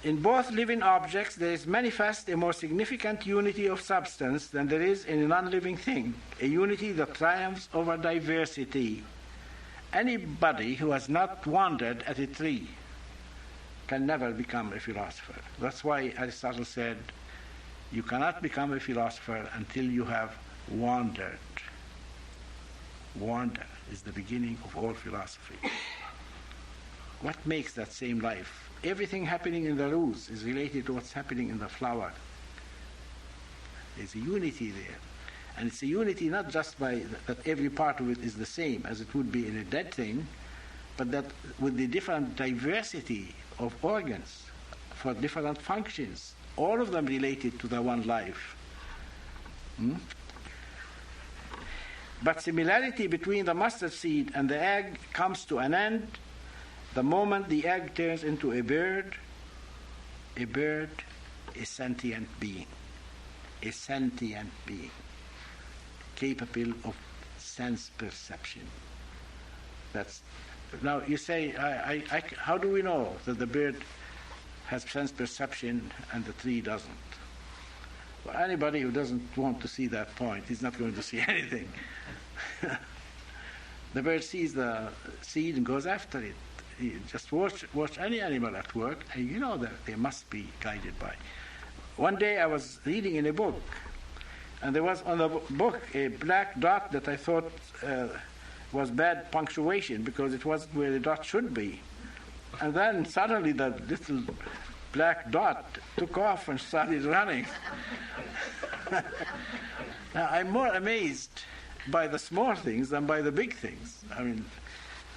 In both living objects, there is manifest a more significant unity of substance than there is in a non-living thing, a unity that triumphs over diversity. Anybody who has not wondered at a tree can never become a philosopher. That's why Aristotle said, you cannot become a philosopher until you have wandered. Wonder is the beginning of all philosophy. What makes that same life? Everything happening in the rose is related to what's happening in the flower. There's a unity there. And it's a unity not just by that every part of it is the same as it would be in a dead thing, but that with the different diversity of organs for different functions, all of them related to the one life. But similarity between the mustard seed and the egg comes to an end the moment the egg turns into a bird, a sentient being, capable of sense perception. That's now you say, how do we know that the bird has sense perception and the tree doesn't? Well, anybody who doesn't want to see that point is not going to see anything. The bird sees the seed and goes after it. You just watch any animal at work, and you know that they must be guided by. One day I was reading in a book, and there was on the book a black dot that I thought was bad punctuation because it wasn't where the dot should be. And then suddenly the little black dot took off and started running. Now, I'm more amazed by the small things than by the big things. I mean,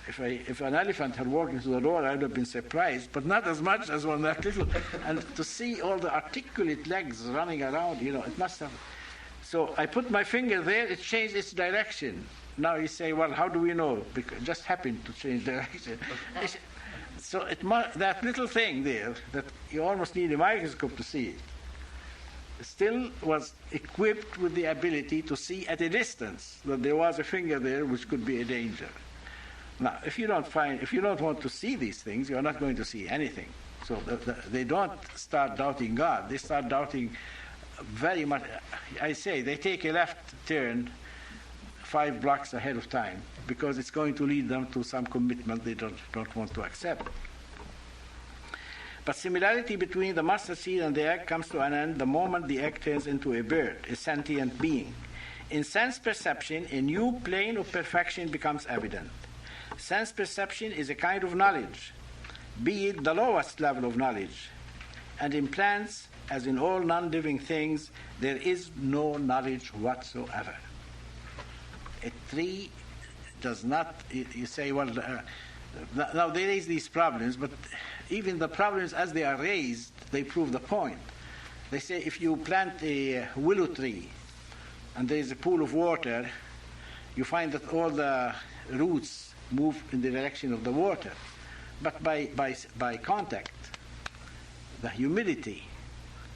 if an elephant had walked into the door, I would have been surprised, but not as much as when that little... And to see all the articulate legs running around, it must have... So I put my finger there, it changed its direction. Now you say, well, how do we know? Because it just happened to change direction. So that little thing there, that you almost need a microscope to see it, still was equipped with the ability to see at a distance that there was a finger there which could be a danger. Now, if you don't want to see these things, you're not going to see anything. So they don't start doubting God. They start doubting very much. I say they take a left turn 5 blocks ahead of time because it's going to lead them to some commitment they don't want to accept. But similarity between the mustard seed and the egg comes to an end the moment the egg turns into a bird, a sentient being. In sense perception, a new plane of perfection becomes evident. Sense perception is a kind of knowledge, be it the lowest level of knowledge. And in plants, as in all non-living things, there is no knowledge whatsoever. A tree does not, you say, well, now they raise these problems, but even the problems as they are raised, they prove the point. They say if you plant a willow tree and there is a pool of water, you find that all the roots move in the direction of the water. But by contact, the humidity,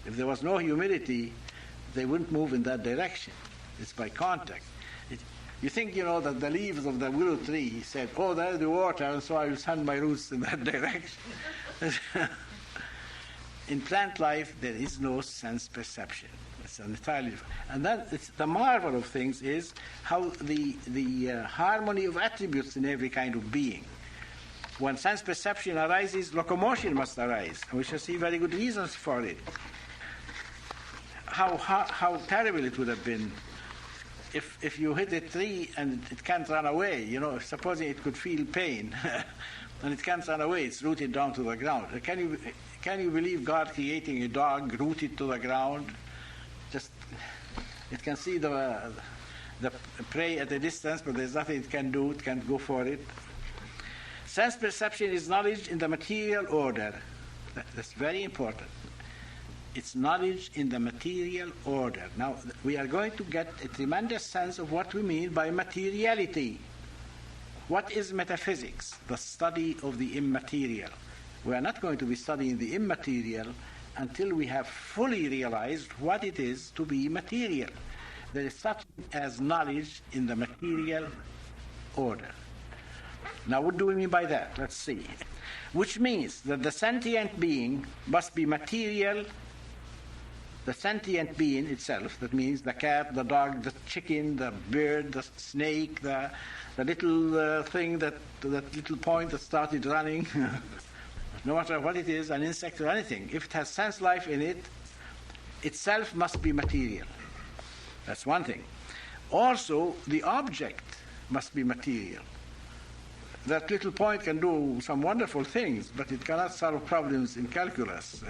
if there was no humidity, they wouldn't move in that direction. It's by contact. You think, that the leaves of the willow tree said, oh, there's the water, and so I will send my roots in that direction. In plant life, there is no sense perception. It's an entirely different. And then the marvel of things is how the harmony of attributes in every kind of being. When sense perception arises, locomotion must arise, and we shall see very good reasons for it. How terrible it would have been if you hit a tree and it can't run away. Supposing it could feel pain, and it can't run away, it's rooted down to the ground. Can you believe God creating a dog rooted to the ground? Just it can see the prey at a distance, but there's nothing it can do. It can't go for it. Sense perception is knowledge in the material order. That's very important. It's knowledge in the material order. Now, we are going to get a tremendous sense of what we mean by materiality. What is metaphysics? The study of the immaterial. We are not going to be studying the immaterial until we have fully realized what it is to be material. There is such as knowledge in the material order. Now, what do we mean by that? Let's see. Which means that the sentient being must be material. The sentient being itself, that means the cat, the dog, the chicken, the bird, the snake, the little thing, that little point that started running, no matter what it is, an insect or anything, if it has sense life in it, itself must be material. That's one thing. Also, the object must be material. That little point can do some wonderful things, but it cannot solve problems in calculus.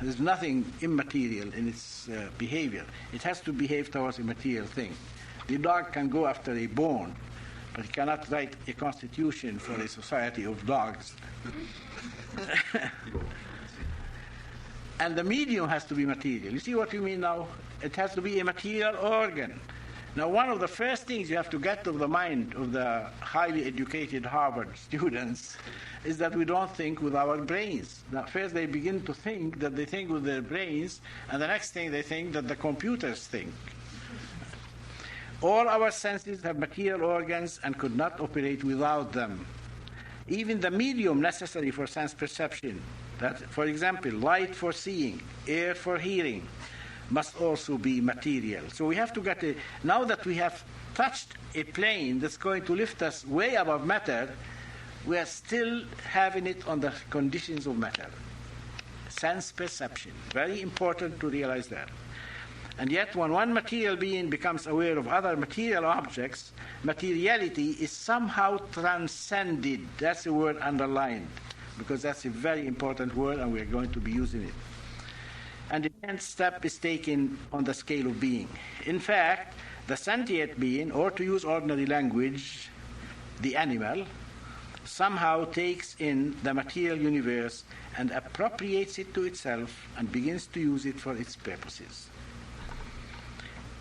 There's nothing immaterial in its behavior. It has to behave towards a material thing. The dog can go after a bone, but it cannot write a constitution for a society of dogs. And the medium has to be material. You see what you mean now? It has to be a material organ. Now, one of the first things you have to get of the mind of the highly educated Harvard students is that we don't think with our brains. Now, first they begin to think that they think with their brains, and the next thing they think that the computers think. All our senses have material organs and could not operate without them. Even the medium necessary for sense perception, that, for example, light for seeing, air for hearing, must also be material. So we have to get now that we have touched a plane that's going to lift us way above matter, we are still having it on the conditions of matter. Sense perception. Very important to realize that. And yet, when one material being becomes aware of other material objects, materiality is somehow transcended. That's the word underlined, because that's a very important word, and we're going to be using it. And the 10th step is taken on the scale of being. In fact, the sentient being, or to use ordinary language, the animal, somehow takes in the material universe and appropriates it to itself and begins to use it for its purposes.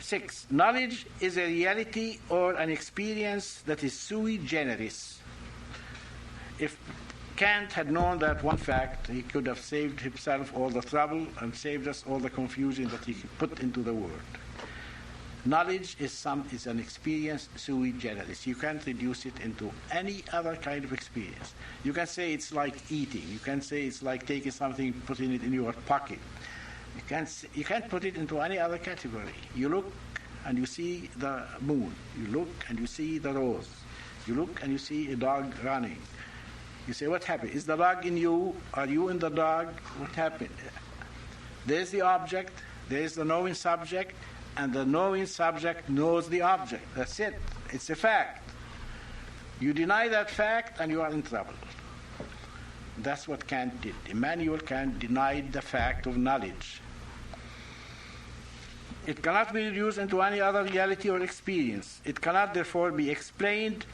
6. Knowledge is a reality or an experience that is sui generis. If Kant had known that one fact, he could have saved himself all the trouble and saved us all the confusion that he put into the word. Knowledge is an experience sui generis. You can't reduce it into any other kind of experience. You can say it's like eating. You can say it's like taking something, putting it in your pocket. You can't put it into any other category. You look and you see the moon. You look and you see the rose. You look and you see a dog running. You say, what happened? Is the dog in you? Are you in the dog? What happened? There's the object, there's the knowing subject, and the knowing subject knows the object. That's it. It's a fact. You deny that fact and you are in trouble. That's what Kant did. Immanuel Kant denied the fact of knowledge. It cannot be reduced into any other reality or experience. It cannot therefore be explained,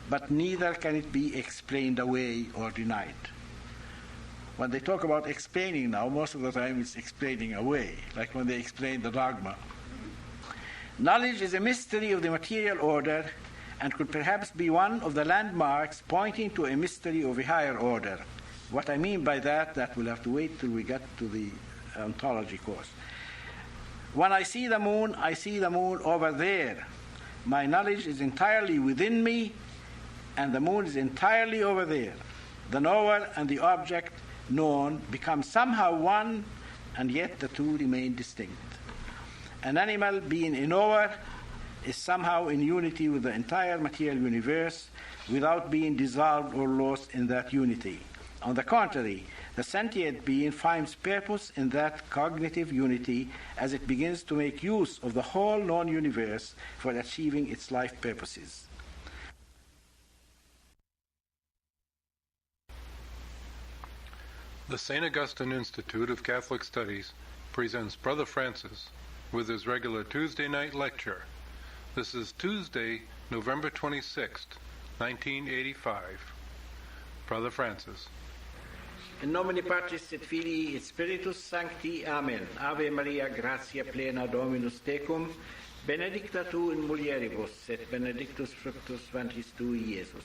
but neither can it be explained away or denied. When they talk about explaining now, most of the time it's explaining away, like when they explain the dogma. Knowledge is a mystery of the material order and could perhaps be one of the landmarks pointing to a mystery of a higher order. What I mean by that we'll have to wait till we get to the ontology course. When I see the moon over there. My knowledge is entirely within me, and the moon is entirely over there. The knower and the object known become somehow one, and yet the two remain distinct. An animal being a knower is somehow in unity with the entire material universe without being dissolved or lost in that unity. On the contrary, the sentient being finds purpose in that cognitive unity as it begins to make use of the whole known universe for achieving its life purposes. The St. Augustine Institute of Catholic Studies presents Brother Francis with his regular Tuesday night lecture. This is Tuesday, November 26th, 1985. Brother Francis. In nomine Patris et Filii et Spiritus Sancti. Amen. Ave Maria, gratia plena Dominus tecum, benedicta tu in mulieribus, et benedictus fructus ventris tui, Iesus.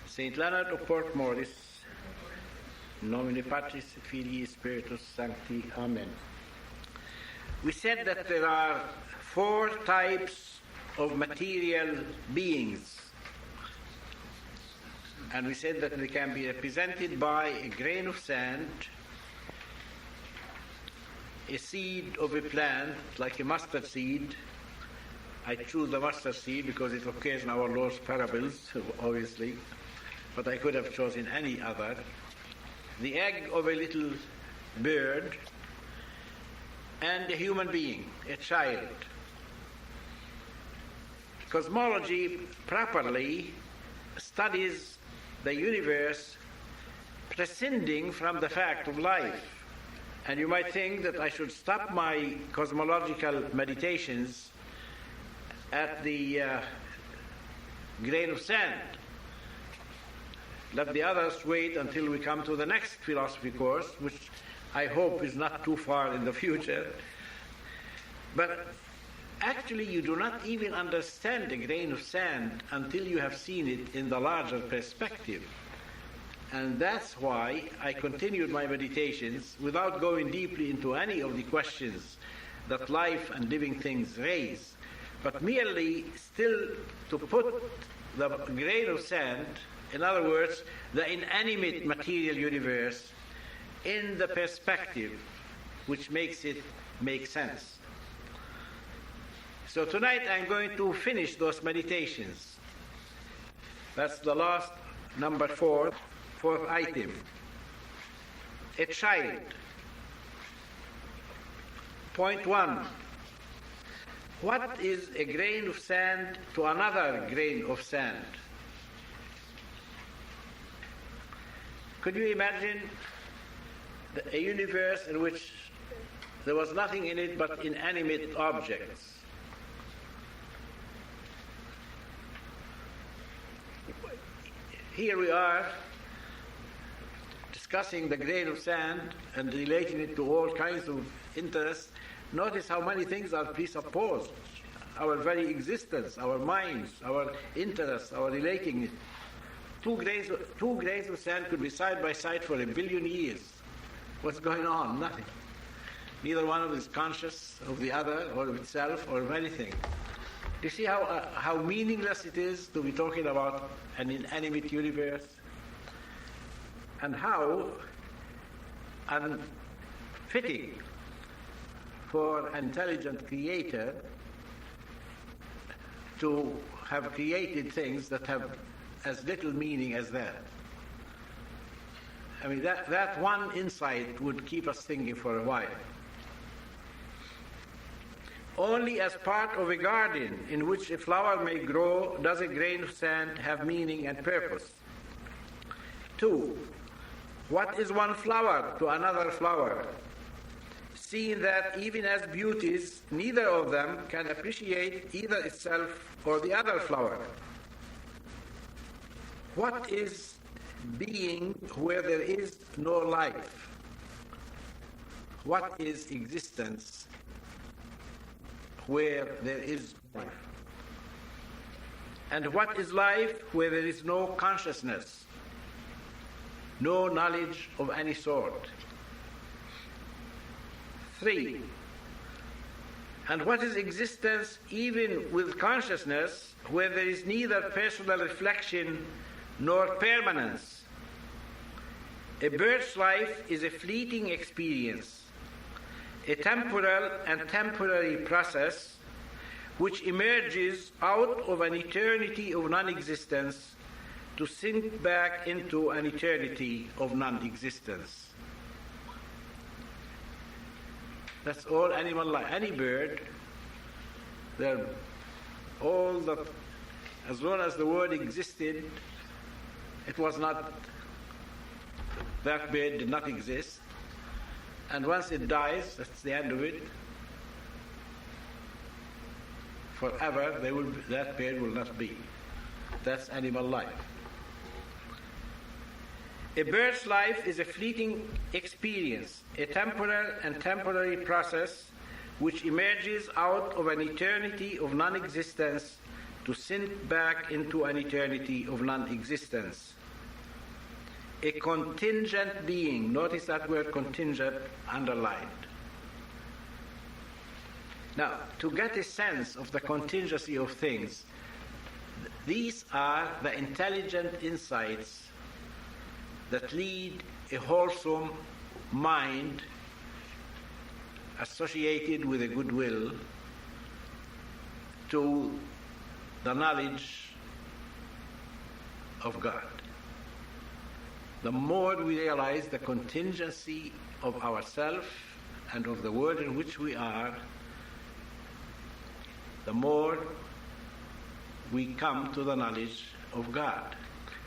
Saint Leonard of Portmoris, in nomine Patris et Filii et Spiritus Sancti. Amen. We said that there are 4 types of material beings, and we said that they can be represented by a grain of sand, a seed of a plant like a mustard seed. I choose the mustard seed because it occurs in our Lord's parables, obviously, but I could have chosen any other. The egg of a little bird, and a human being, a child. Cosmology properly studies the universe prescinding from the fact of life. And you might think that I should stop my cosmological meditations at the grain of sand. Let the others wait until we come to the next philosophy course, which I hope is not too far in the future. But actually, you do not even understand a grain of sand until you have seen it in the larger perspective. And that's why I continued my meditations without going deeply into any of the questions that life and living things raise, but merely still to put the grain of sand, in other words, the inanimate material universe, in the perspective which makes it make sense. So tonight I'm going to finish those meditations. That's the last, number 4, fourth item. A child. Point 1. What is a grain of sand to another grain of sand? Could you imagine a universe in which there was nothing in it but inanimate objects? Here we are discussing the grain of sand and relating it to all kinds of interests. Notice how many things are presupposed. Our very existence, our minds, our interests, our relating it. Two grains of sand could be side by side for 1 billion years. What's going on? Nothing. Neither one of them is conscious of the other or of itself or of anything. Do you see how meaningless it is to be talking about an inanimate universe? And how unfitting for an intelligent creator to have created things that have as little meaning as that. I mean, that one insight would keep us thinking for a while. Only as part of a garden in which a flower may grow does a grain of sand have meaning and purpose. 2. What is one flower to another flower? Seeing that even as beauties, neither of them can appreciate either itself or the other flower. What is being where there is no life? What is existence where there is life? And what is life where there is no consciousness, no knowledge of any sort? 3. And what is existence even with consciousness where there is neither personal reflection nor permanence? A bird's life is a fleeting experience, a temporal and temporary process which emerges out of an eternity of non-existence to sink back into an eternity of non-existence. That's all animal life. Any bird, they're all that, as long as the world existed, it was not, that bird did not exist. And once it dies, that's the end of it. Forever, that bird will not be. That's animal life. A bird's life is a fleeting experience, a temporal and temporary process which emerges out of an eternity of non-existence to sink back into an eternity of non-existence. A contingent being, notice that word contingent underlined. Now, to get a sense of the contingency of things, these are the intelligent insights that lead a wholesome mind associated with a good will to the knowledge of God. The more we realize the contingency of ourselves and of the world in which we are, the more we come to the knowledge of God.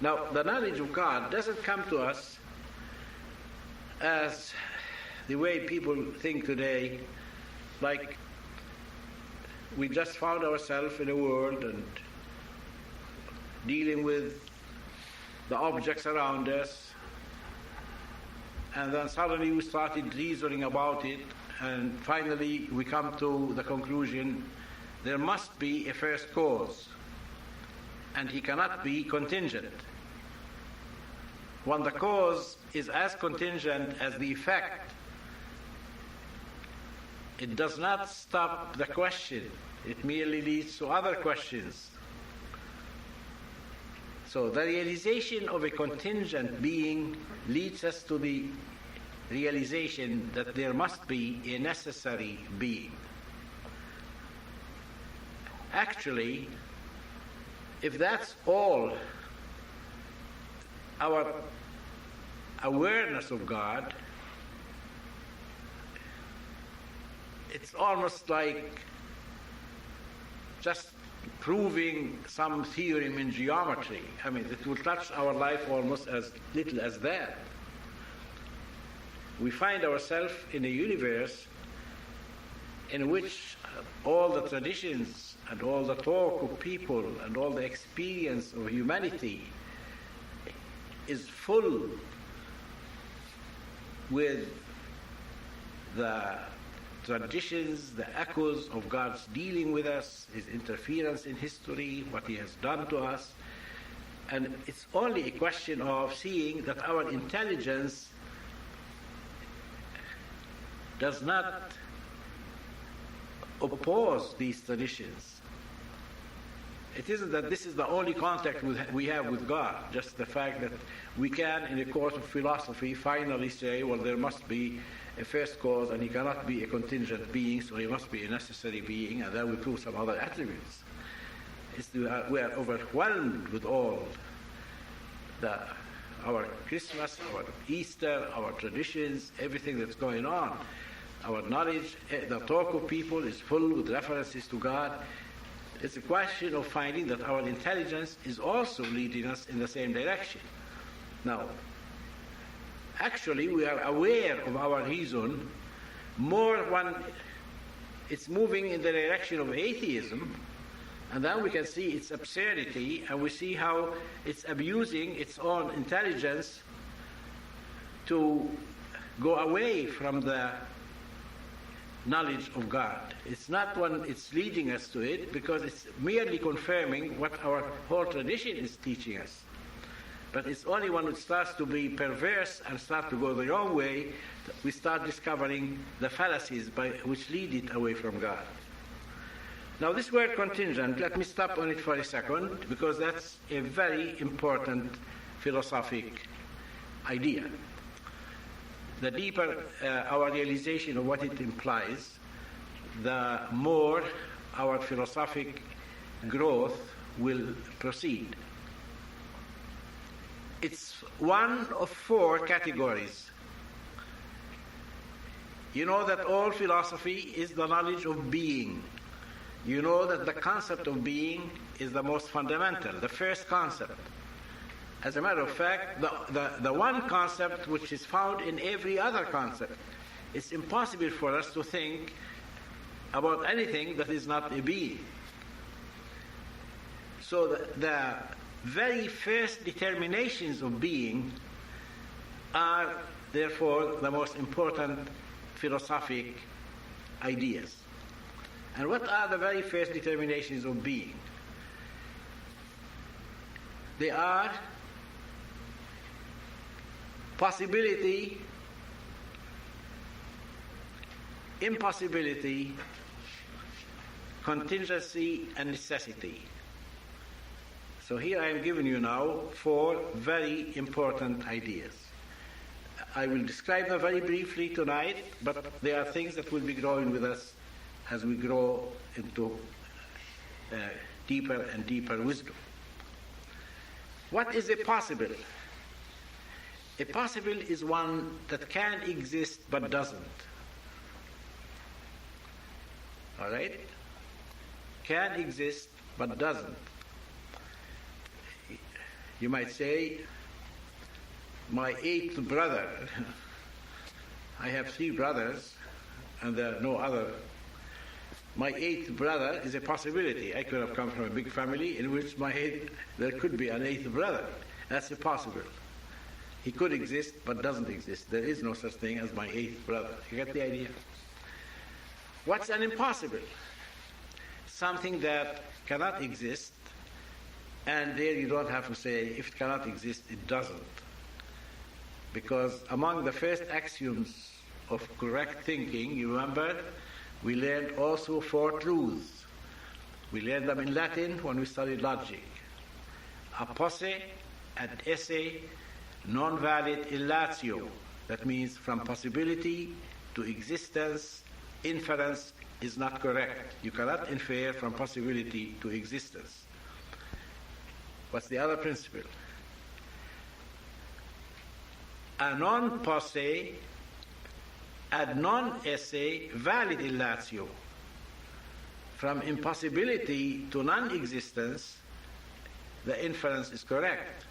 Now, the knowledge of God doesn't come to us as the way people think today, like we just found ourselves in a world and dealing with the objects around us, and then suddenly we started reasoning about it, and finally we come to the conclusion there must be a first cause, and he cannot be contingent. When the cause is as contingent as the effect, it does not stop the question. It merely leads to other questions. So the realization of a contingent being leads us to the realization that there must be a necessary being. Actually, if that's all our awareness of God, it's almost like just proving some theorem in geometry. I mean, it will touch our life almost as little as that. We find ourselves in a universe in which all the traditions and all the talk of people and all the experience of humanity is full with the traditions, the echoes of God's dealing with us, his interference in history, what he has done to us. And it's only a question of seeing that our intelligence does not oppose these traditions. It isn't that this is the only contact we have with God, just the fact that we can, in a court of philosophy, finally say, well, there must be a first cause, and he cannot be a contingent being, so he must be a necessary being, and then we prove some other attributes. We are overwhelmed with all our Christmas, our Easter, our traditions, everything that's going on. Our knowledge, the talk of people is full with references to God. It's a question of finding that our intelligence is also leading us in the same direction. Now, actually, we are aware of our reason more when it's moving in the direction of atheism, and then we can see its absurdity, and we see how it's abusing its own intelligence to go away from the knowledge of God. It's not when it's leading us to it, because it's merely confirming what our whole tradition is teaching us. But it's only when it starts to be perverse and start to go the wrong way that we start discovering the fallacies which lead it away from God. Now, this word contingent, let me stop on it for a second, because that's a very important philosophic idea. the deeper our realization of what it implies, the more our philosophic growth will proceed. It's one of four categories. You know that all philosophy is the knowledge of being. You know that the concept of being is the most fundamental, the first concept. As a matter of fact, the one concept which is found in every other concept. It's impossible for us to think about anything that is not a being. So the very first determinations of being are therefore the most important philosophic ideas. And what are the very first determinations of being? They are possibility, impossibility, contingency, and necessity. So here I am giving you now four very important ideas. I will describe them very briefly tonight, but they are things that will be growing with us as we grow into deeper and deeper wisdom. What is a possible? A possible is one that can exist but doesn't. All right? Can exist but doesn't. You might say, my eighth brother. I have three brothers, and there are no other. My eighth brother is a possibility. I could have come from a big family in which there could be an eighth brother. That's a possible. He could exist, but doesn't exist. There is no such thing as my eighth brother. You get the idea? What's an impossible? Something that cannot exist, and there you don't have to say, if it cannot exist, it doesn't. Because among the first axioms of correct thinking, you remember, we learned also four truths. We learned them in Latin when we studied logic. A posse, ad esse, non valid illatio. That means from possibility to existence, inference is not correct. You cannot infer from possibility to existence. What's the other principle? A non posse ad non esse valid illatio. From impossibility to non-existence, the inference is correct.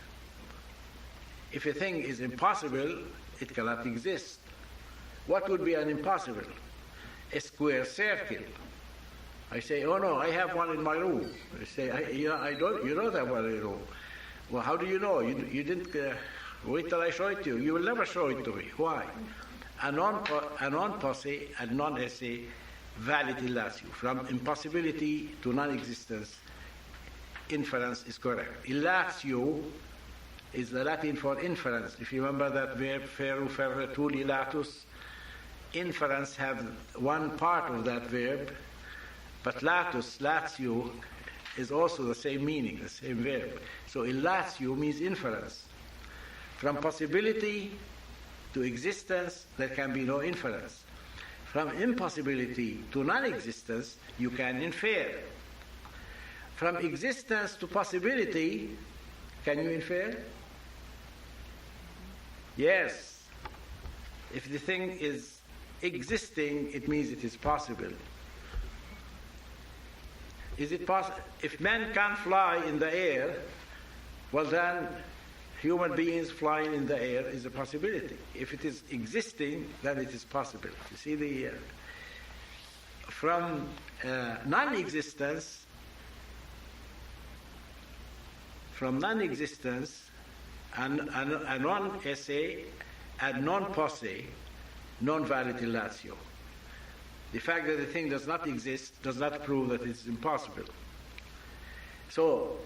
If a thing is impossible, it cannot exist. What would be an impossible? A square circle. I say, oh no, I have one in my room. I say, you don't have one in your room. Well, how do you know? You didn't wait till I show it to you. You will never show it to me. Why? A non posse and non esse valid illatio. From impossibility to non-existence, inference is correct. Illatio is the Latin for inference. If you remember that verb, ferru ferre tuli latus, inference have one part of that verb, but latus, latio, is also the same meaning, the same verb. So illatio means inference. From possibility to existence, there can be no inference. From impossibility to non-existence, you can infer. From existence to possibility, can you infer? Yes. If the thing is existing, it means it is possible. Is it possible? If men can't fly in the air, well then, human beings flying in the air is a possibility. If it is existing, then it is possible. You see from non-existence, and non-esse and non-posse, non-valid illatio. The fact that the thing does not exist does not prove that it's impossible. So,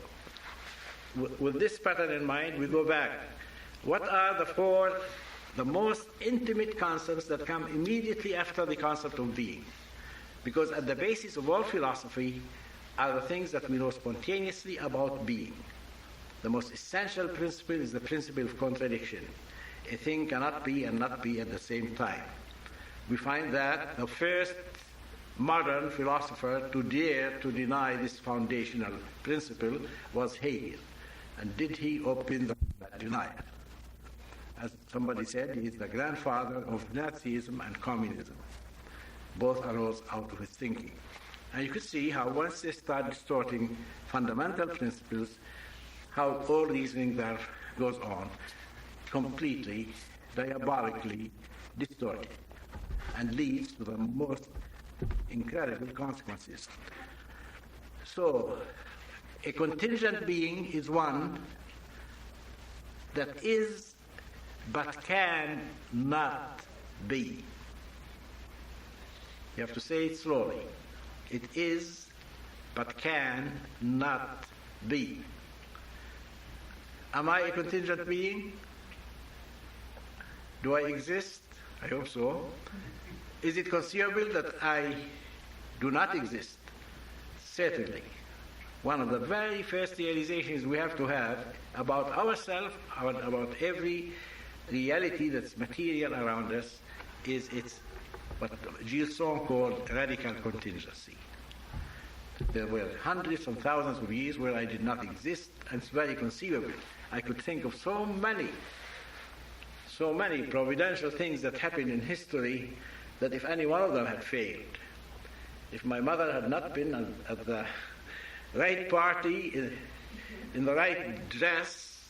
with this pattern in mind, we go back. What are the most intimate concepts that come immediately after the concept of being? Because at the basis of all philosophy are the things that we know spontaneously about being. The most essential principle is the principle of contradiction. a thing cannot be and not be at the same time. We find that the first modern philosopher to dare to deny this foundational principle was Hegel. And did he open that denial? As somebody said, he is the grandfather of Nazism and communism. Both arose out of his thinking. And you could see how once they start distorting fundamental principles, how all reasoning there goes on, completely, diabolically distorted, and leads to the most incredible consequences. So, a contingent being is one that is but can not be. You have to say it slowly. It is but can not be. Am I a contingent being? Do I exist? I hope so. Is it conceivable that I do not exist? Certainly. One of the very first realizations we have to have about ourselves, about every reality that's material around us, is it's what Gilson called radical contingency. There were hundreds of thousands of years where I did not exist, and it's very conceivable. I could think of so many providential things that happened in history that if any one of them had failed, if my mother had not been at the right party, in the right dress,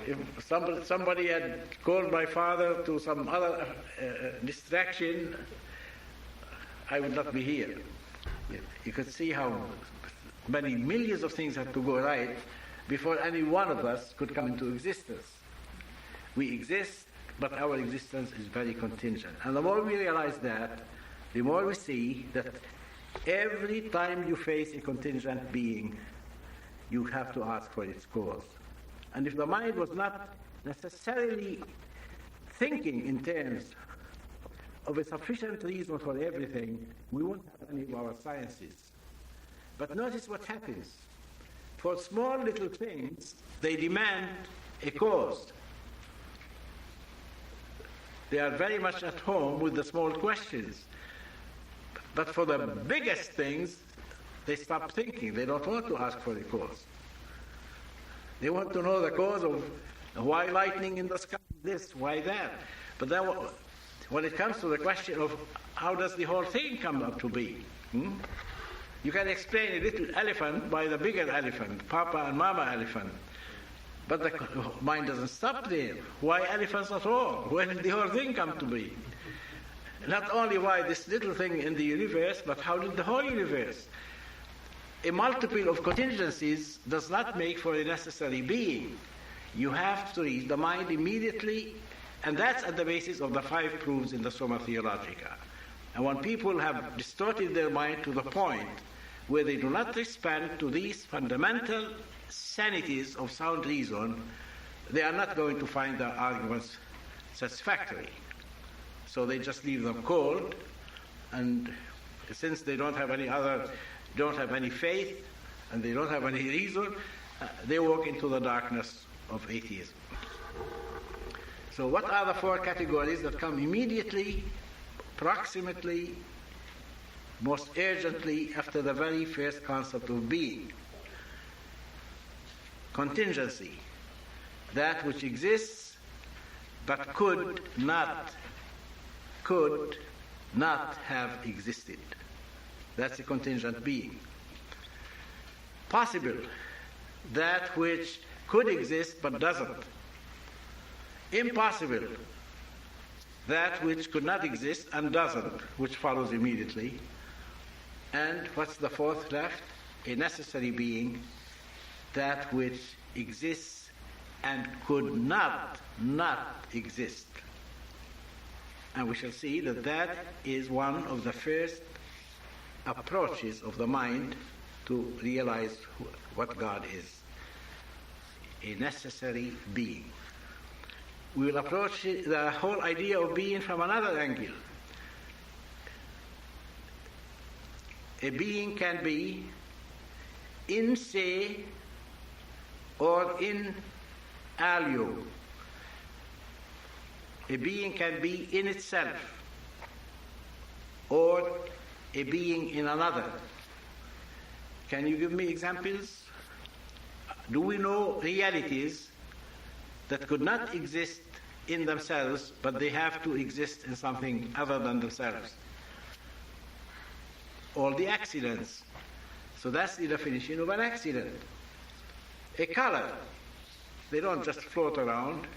if somebody had called my father to some other distraction, I would not be here. You could see how many millions of things had to go right before any one of us could come into existence. We exist, but our existence is very contingent. And the more we realize that, the more we see that every time you face a contingent being, you have to ask for its cause. And if the mind was not necessarily thinking in terms of a sufficient reason for everything, we won't have any of our sciences. But notice what happens. For small little things, they demand a cause. They are very much at home with the small questions. But for the biggest things, they stop thinking. They don't want to ask for a cause. They want to know the cause of why lightning in the sky, this, why that. But then when it comes to the question of how does the whole thing come up to be, you can explain a little elephant by the bigger elephant, Papa and Mama elephant. But the mind doesn't stop there. Why elephants at all? Where did the whole thing come to be? Not only why this little thing in the universe, but how did the whole universe? A multiple of contingencies does not make for a necessary being. You have to read the mind immediately, and that's at the basis of the 5 proofs in the Summa Theologica. And when people have distorted their mind to the point where they do not respond to these fundamental sanities of sound reason, they are not going to find their arguments satisfactory. So they just leave them cold, and since they don't have any faith, and they don't have any reason, they walk into the darkness of atheism. So what are the 4 categories that come immediately, proximately, most urgently after the very first concept of being? Contingency, that which exists but could not have existed. That's a contingent being. Possible, that which could exist but doesn't. Impossible, that which could not exist and doesn't, which follows immediately. And what's the 4th left? A necessary being, that which exists and could not exist. And we shall see that that is one of the first approaches of the mind to realize what God is. A necessary being. We will approach the whole idea of being from another angle. A being can be in se or in alio. A being can be in itself, or a being in another. Can you give me examples? Do we know realities that could not exist in themselves, but they have to exist in something other than themselves? All the accidents. So that's the definition of an accident. A color. They don't just float around.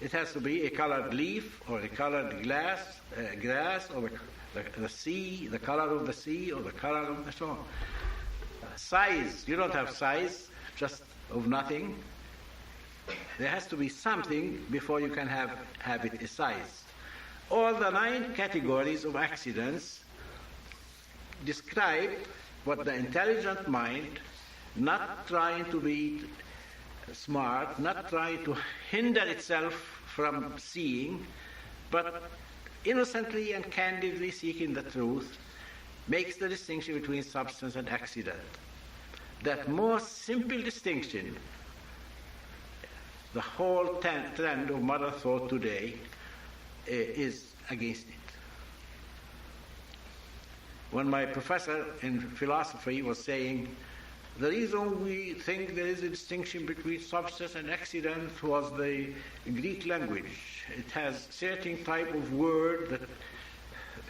It has to be a colored leaf, or a colored grass, or the sea, the color of the sea, or the color of the so on. Size. You don't have size just of nothing. There has to be something before you can have it a size. All the 9 categories of accidents describe what the intelligent mind, not trying to be smart, not trying to hinder itself from seeing, but innocently and candidly seeking the truth, makes the distinction between substance and accident. That more simple distinction, the whole trend of modern thought today is against it. When my professor in philosophy was saying, the reason we think there is a distinction between substance and accident was the Greek language. It has certain type of word that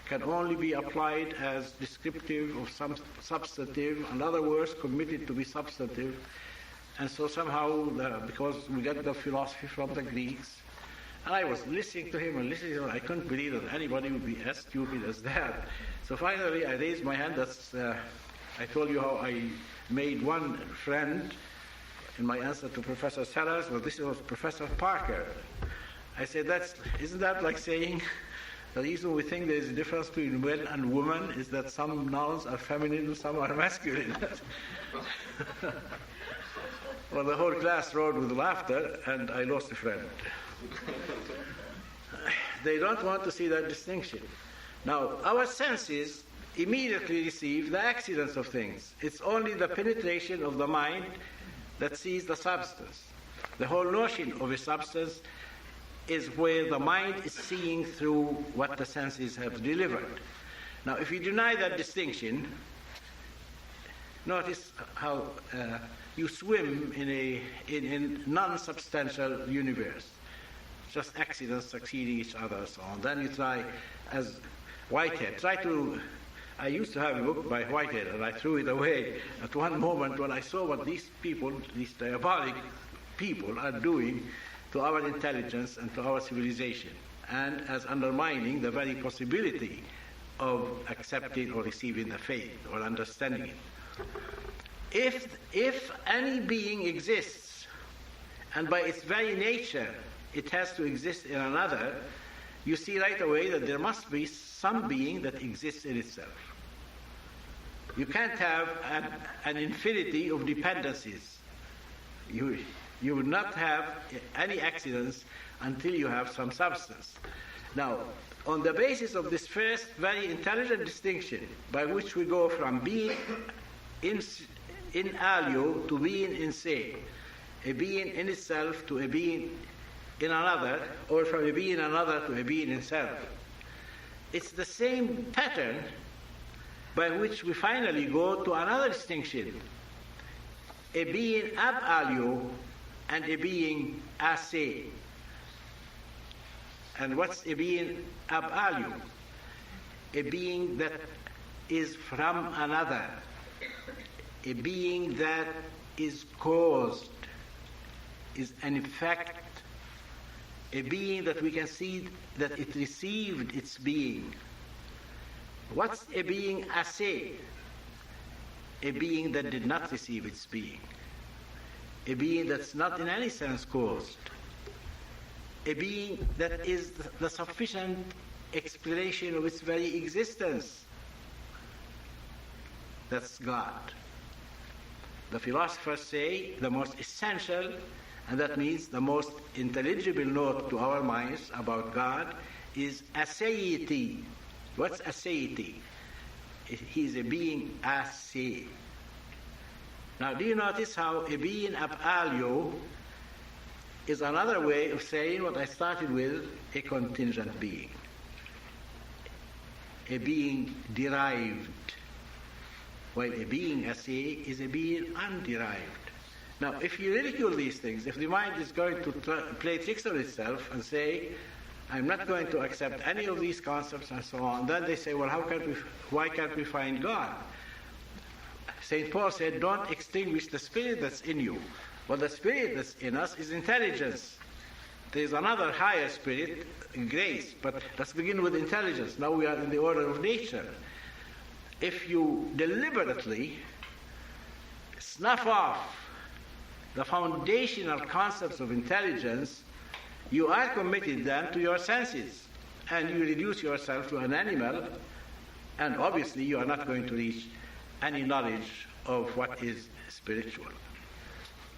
can only be applied as descriptive of some substantive, and other words committed to be substantive. And so somehow, because we get the philosophy from the Greeks, and I was listening to him and listening to him, I couldn't believe that anybody would be as stupid as that. So finally I raised my hand. I told you how I made one friend in my answer to Professor Sellers. Well, this was Professor Parker. I said, isn't that like saying the reason we think there is a difference between men and women is that some nouns are feminine and some are masculine? Well, the whole class roared with laughter, and I lost a friend. They don't want to see that distinction. Now, our senses immediately receive the accidents of things. It's only the penetration of the mind that sees the substance. The whole notion of a substance is where the mind is seeing through what the senses have delivered. Now, if you deny that distinction, notice how you swim in a non-substantial universe, just accidents succeeding each other and so on. Then you try, as Whitehead, I used to have a book by Whitehead, and I threw it away at one moment when I saw what these people, these diabolic people, are doing to our intelligence and to our civilization, and as undermining the very possibility of accepting or receiving the faith or understanding it. If any being exists, and by its very nature it has to exist in another, you see right away that there must be some being that exists in itself. You can't have an infinity of dependencies. You would not have any accidents until you have some substance. Now, on the basis of this first very intelligent distinction, by which we go from being in alio to being in se, a being in itself to a being in another, or from a being in another to a being in self, it's the same pattern by which we finally go to another distinction, a being ab alio and a being a se. And what's a being ab alio? A being that is from another, a being that is caused, is an effect, a being that we can see that it received its being. What's a being a se? A being that did not receive its being. A being that's not in any sense caused. A being that is the sufficient explanation of its very existence. That's God. The philosophers say the most essential, and that means the most intelligible note to our minds about God, is aseity. What's aseity? He's a being ase. Now, do you notice how a being ab alio is another way of saying what I started with, a contingent being. A being derived, while a being a se is a being underived. Now, if you ridicule these things, if the mind is going to play tricks on itself and say, I'm not going to accept any of these concepts and so on, then they say, well, why can't we find God? St. Paul said, don't extinguish the spirit that's in you. Well, the spirit that's in us is intelligence. There's another higher spirit, grace, but let's begin with intelligence. Now we are in the order of nature. If you deliberately snuff off the foundational concepts of intelligence, you are committed then to your senses, and you reduce yourself to an animal, and obviously you are not going to reach any knowledge of what is spiritual.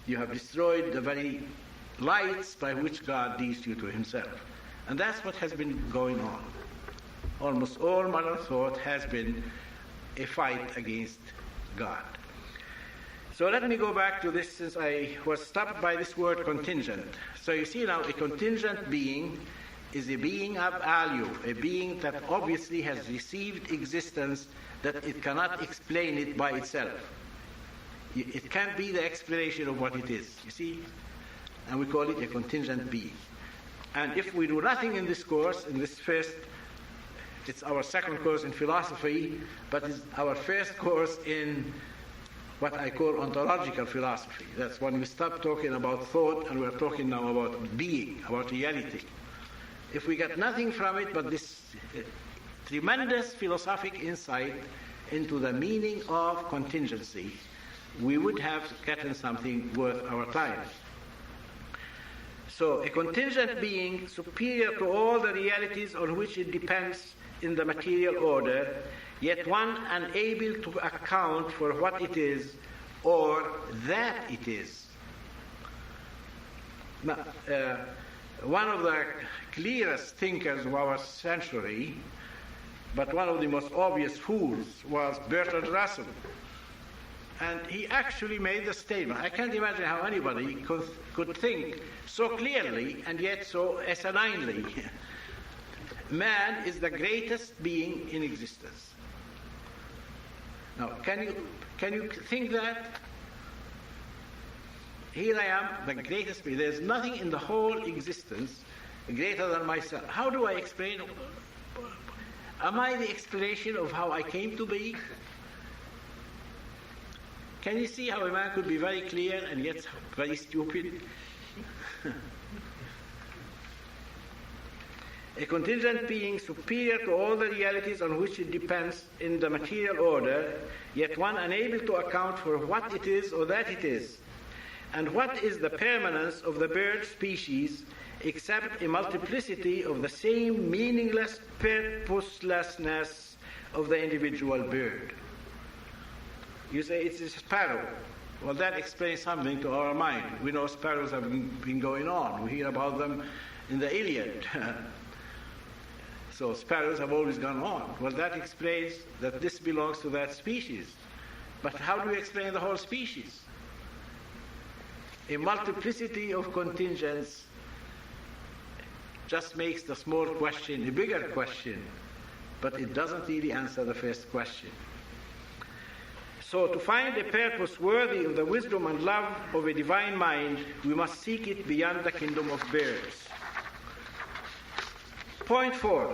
You have destroyed the very lights by which God leads you to himself. And that's what has been going on. Almost all modern thought has been a fight against God. So let me go back to this, since I was stopped by this word contingent. So you see now, a contingent being is a being of value, a being that obviously has received existence, that it cannot explain it by itself. It can't be the explanation of what it is, you see? And we call it a contingent being. And if we do nothing in this course, in this first, it's our second course in philosophy, but it's our first course in what I call ontological philosophy. That's when we stop talking about thought and we're talking now about being, about reality. If we get nothing from it but this tremendous philosophic insight into the meaning of contingency, we would have gotten something worth our time. So a contingent being superior to all the realities on which it depends in the material order, yet one unable to account for what it is or that it is. Now, one of the clearest thinkers of our century, but one of the most obvious fools, was Bertrand Russell. And he actually made the statement. I can't imagine how anybody could think so clearly and yet so asininely. Man is the greatest being in existence. Now, can you think that? Here I am, the greatest being. There's nothing in the whole existence greater than myself. How do I explain? Am I the explanation of how I came to be? Can you see how a man could be very clear and yet very stupid? A contingent being superior to all the realities on which it depends in the material order, yet one unable to account for what it is or that it is. And what is the permanence of the bird species except a multiplicity of the same meaningless purposelessness of the individual bird? You say it's a sparrow. Well, that explains something to our mind. We know sparrows have been going on. We hear about them in the Iliad. So sparrows have always gone on. Well, that explains that this belongs to that species. But how do we explain the whole species? A multiplicity of contingents just makes the small question a bigger question, but it doesn't really answer the first question. So to find a purpose worthy of the wisdom and love of a divine mind, we must seek it beyond the kingdom of birds. Point 4.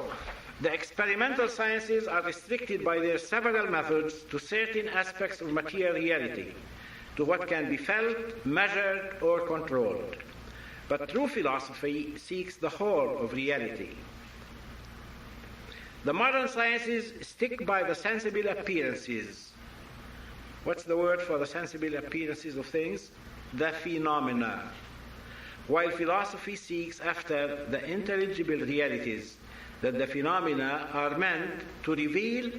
The experimental sciences are restricted by their several methods to certain aspects of material reality, to what can be felt, measured, or controlled. But true philosophy seeks the whole of reality. The modern sciences stick by the sensible appearances. What's the word for the sensible appearances of things? The phenomena. While philosophy seeks after the intelligible realities that the phenomena are meant to reveal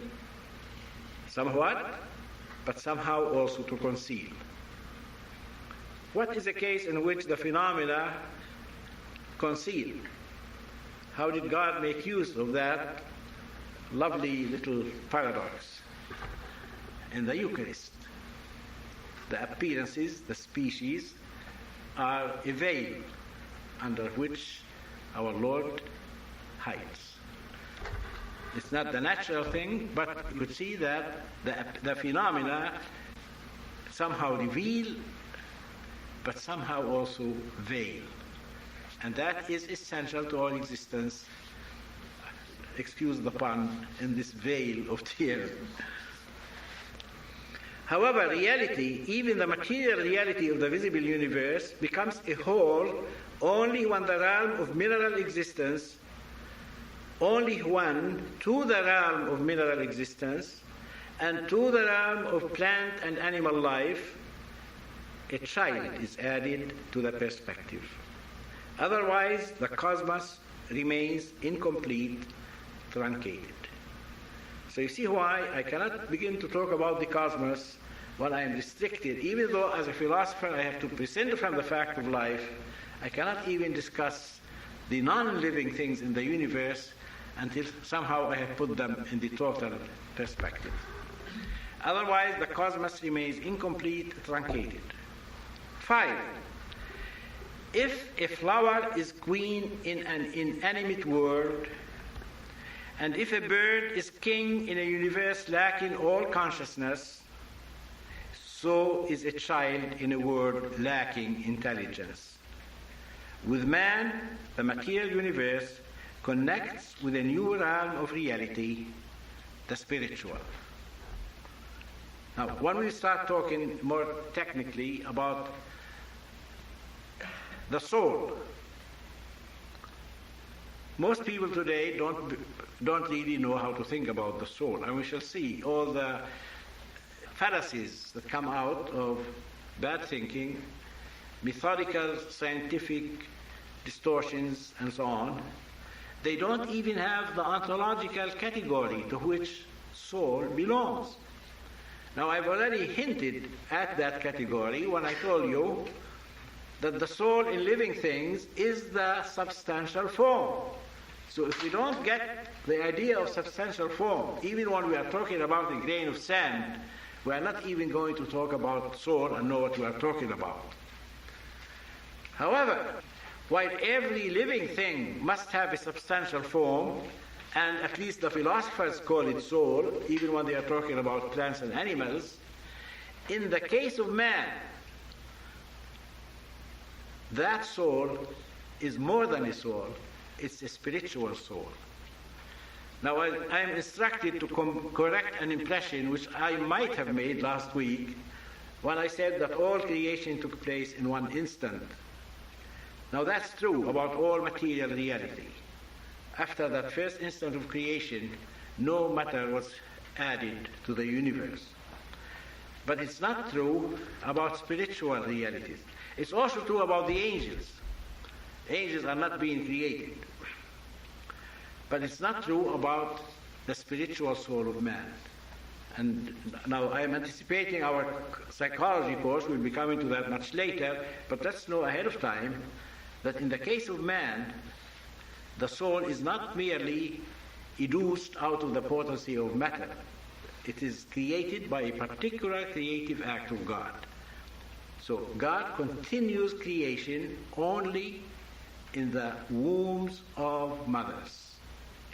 somewhat, but somehow also to conceal. What is a case in which the phenomena conceal? How did God make use of that lovely little paradox? In the Eucharist, the appearances, the species, are a veil under which our Lord hides. It's not the natural thing, but you could see that the phenomena somehow reveal, but somehow also veil. And that is essential to our existence, excuse the pun, in this veil of tears. However, reality, even the material reality of the visible universe, becomes a whole only when the realm of mineral existence, only when to the realm of mineral existence and to the realm of plant and animal life, a child is added to the perspective. Otherwise, the cosmos remains incomplete, truncated. So you see why I cannot begin to talk about the cosmos when I am restricted. Even though as a philosopher I have to present from the fact of life, I cannot even discuss the non-living things in the universe until somehow I have put them in the total perspective. Otherwise, the cosmos remains incomplete, truncated. 5. If a flower is queen in an inanimate world, and if a bird is king in a universe lacking all consciousness, so is a child in a world lacking intelligence. With man, the material universe connects with a new realm of reality, the spiritual. Now, when we start talking more technically about the soul, most people today don't really know how to think about the soul, and we shall see all the fallacies that come out of bad thinking, methodical, scientific distortions, and so on. They don't even have the ontological category to which soul belongs. Now, I've already hinted at that category when I told you that the soul in living things is the substantial form. So if we don't get the idea of substantial form, even when we are talking about a grain of sand, we are not even going to talk about soul and know what we are talking about. However, while every living thing must have a substantial form, and at least the philosophers call it soul, even when they are talking about plants and animals, in the case of man, that soul is more than a soul, it's a spiritual soul. Now, I am instructed to correct an impression which I might have made last week when I said that all creation took place in one instant. Now, that's true about all material reality. After that first instant of creation, no matter was added to the universe. But it's not true about spiritual realities. It's also true about the angels. Angels are not being created. But it's not true about the spiritual soul of man. And now I am anticipating our psychology course. We'll be coming to that much later. But let's know ahead of time that in the case of man, the soul is not merely educed out of the potency of matter. It is created by a particular creative act of God. So God continues creation only in the wombs of mothers.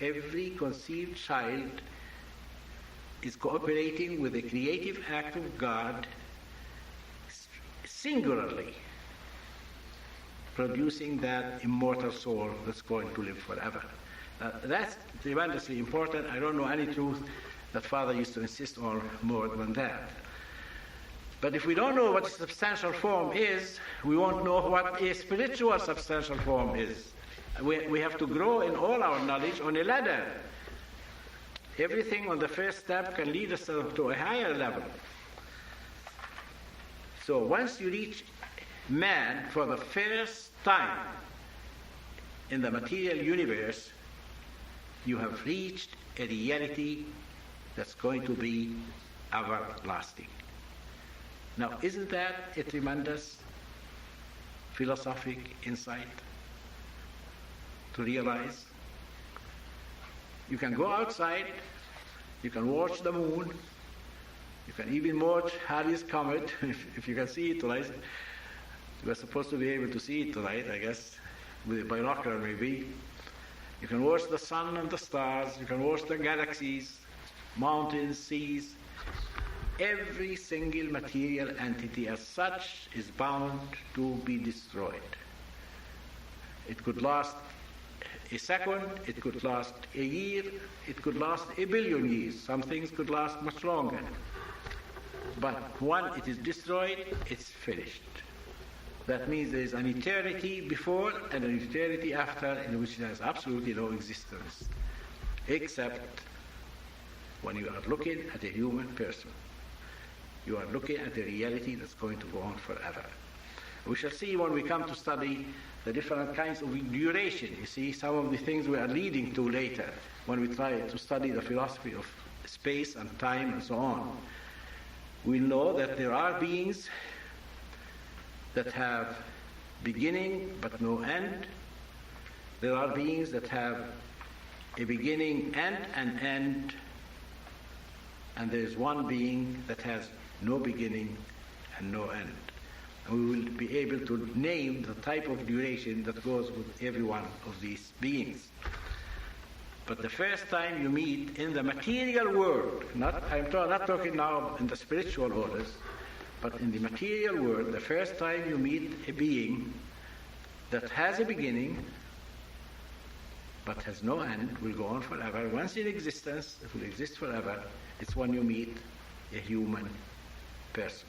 Every conceived child is cooperating with the creative act of God, singularly producing that immortal soul that's going to live forever. That's tremendously important. I don't know any truth that Father used to insist on more than that. But if we don't know what substantial form is, we won't know what a spiritual substantial form is. We have to grow in all our knowledge on a ladder. Everything on the first step can lead us to a higher level. So once you reach man for the first time in the material universe, you have reached a reality that's going to be everlasting. Now, isn't that a tremendous philosophic insight to realize? You can go outside, you can watch the moon, you can even watch Halley's Comet, if you can see it tonight. You are supposed to be able to see it tonight, I guess. with a binocular maybe. You can watch the sun and the stars, you can watch the galaxies, mountains, seas. Every single material entity as such is bound to be destroyed. It could last a second, it could last a year, it could last a billion years. Some things could last much longer. But when it is destroyed, it's finished. That means there is an eternity before and an eternity after in which there is absolutely no existence, except when you are looking at a human person. You are looking at a reality that's going to go on forever. We shall see when we come to study the different kinds of duration. You see, some of the things we are leading to later when we try to study the philosophy of space and time and so on. We know that there are beings that have beginning but no end. There are beings that have a beginning and an end. And there is one being that has no beginning and no end. And we will be able to name the type of duration that goes with every one of these beings. But the first time you meet in the material world, I'm not talking now in the spiritual orders, but in the material world, the first time you meet a being that has a beginning but has no end, will go on forever. Once in existence, it will exist forever. It's when you meet a human person.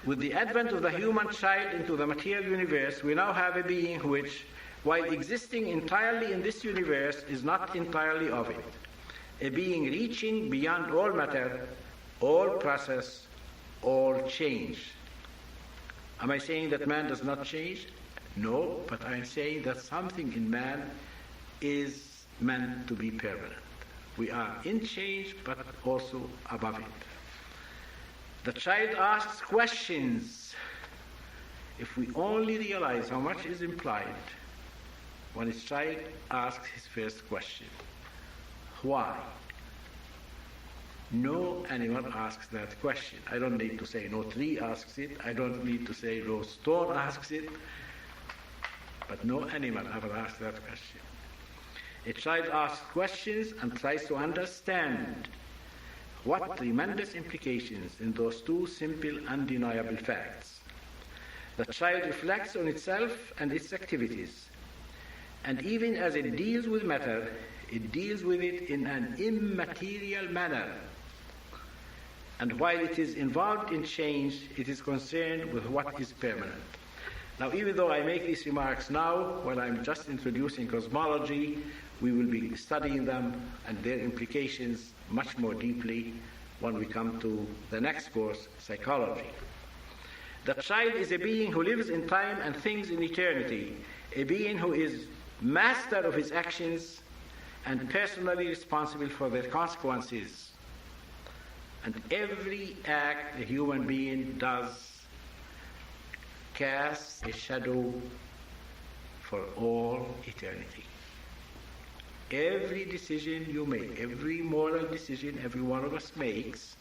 With the advent of the human child into the material universe, we now have a being which, while existing entirely in this universe, is not entirely of it. A being reaching beyond all matter, all process, all change. Am I saying that man does not change? No, but I'm saying that something in man is meant to be permanent. We are in change, but also above it. The child asks questions. If we only realize how much is implied when a child asks his first question. Why? No animal asks that question. I don't need to say no tree asks it. I don't need to say no stone asks it. But no animal ever asks that question. A child asks questions and tries to understand what tremendous implications in those two simple, undeniable facts. The child reflects on itself and its activities. And even as it deals with matter, it deals with it in an immaterial manner. And while it is involved in change, it is concerned with what is permanent. Now, even though I make these remarks now, while I'm just introducing cosmology, we will be studying them and their implications much more deeply when we come to the next course, psychology. The child is a being who lives in time and things in eternity, a being who is master of his actions and personally responsible for their consequences. And every act a human being does casts a shadow for all eternity. Every decision you make, every moral decision every one of us makes,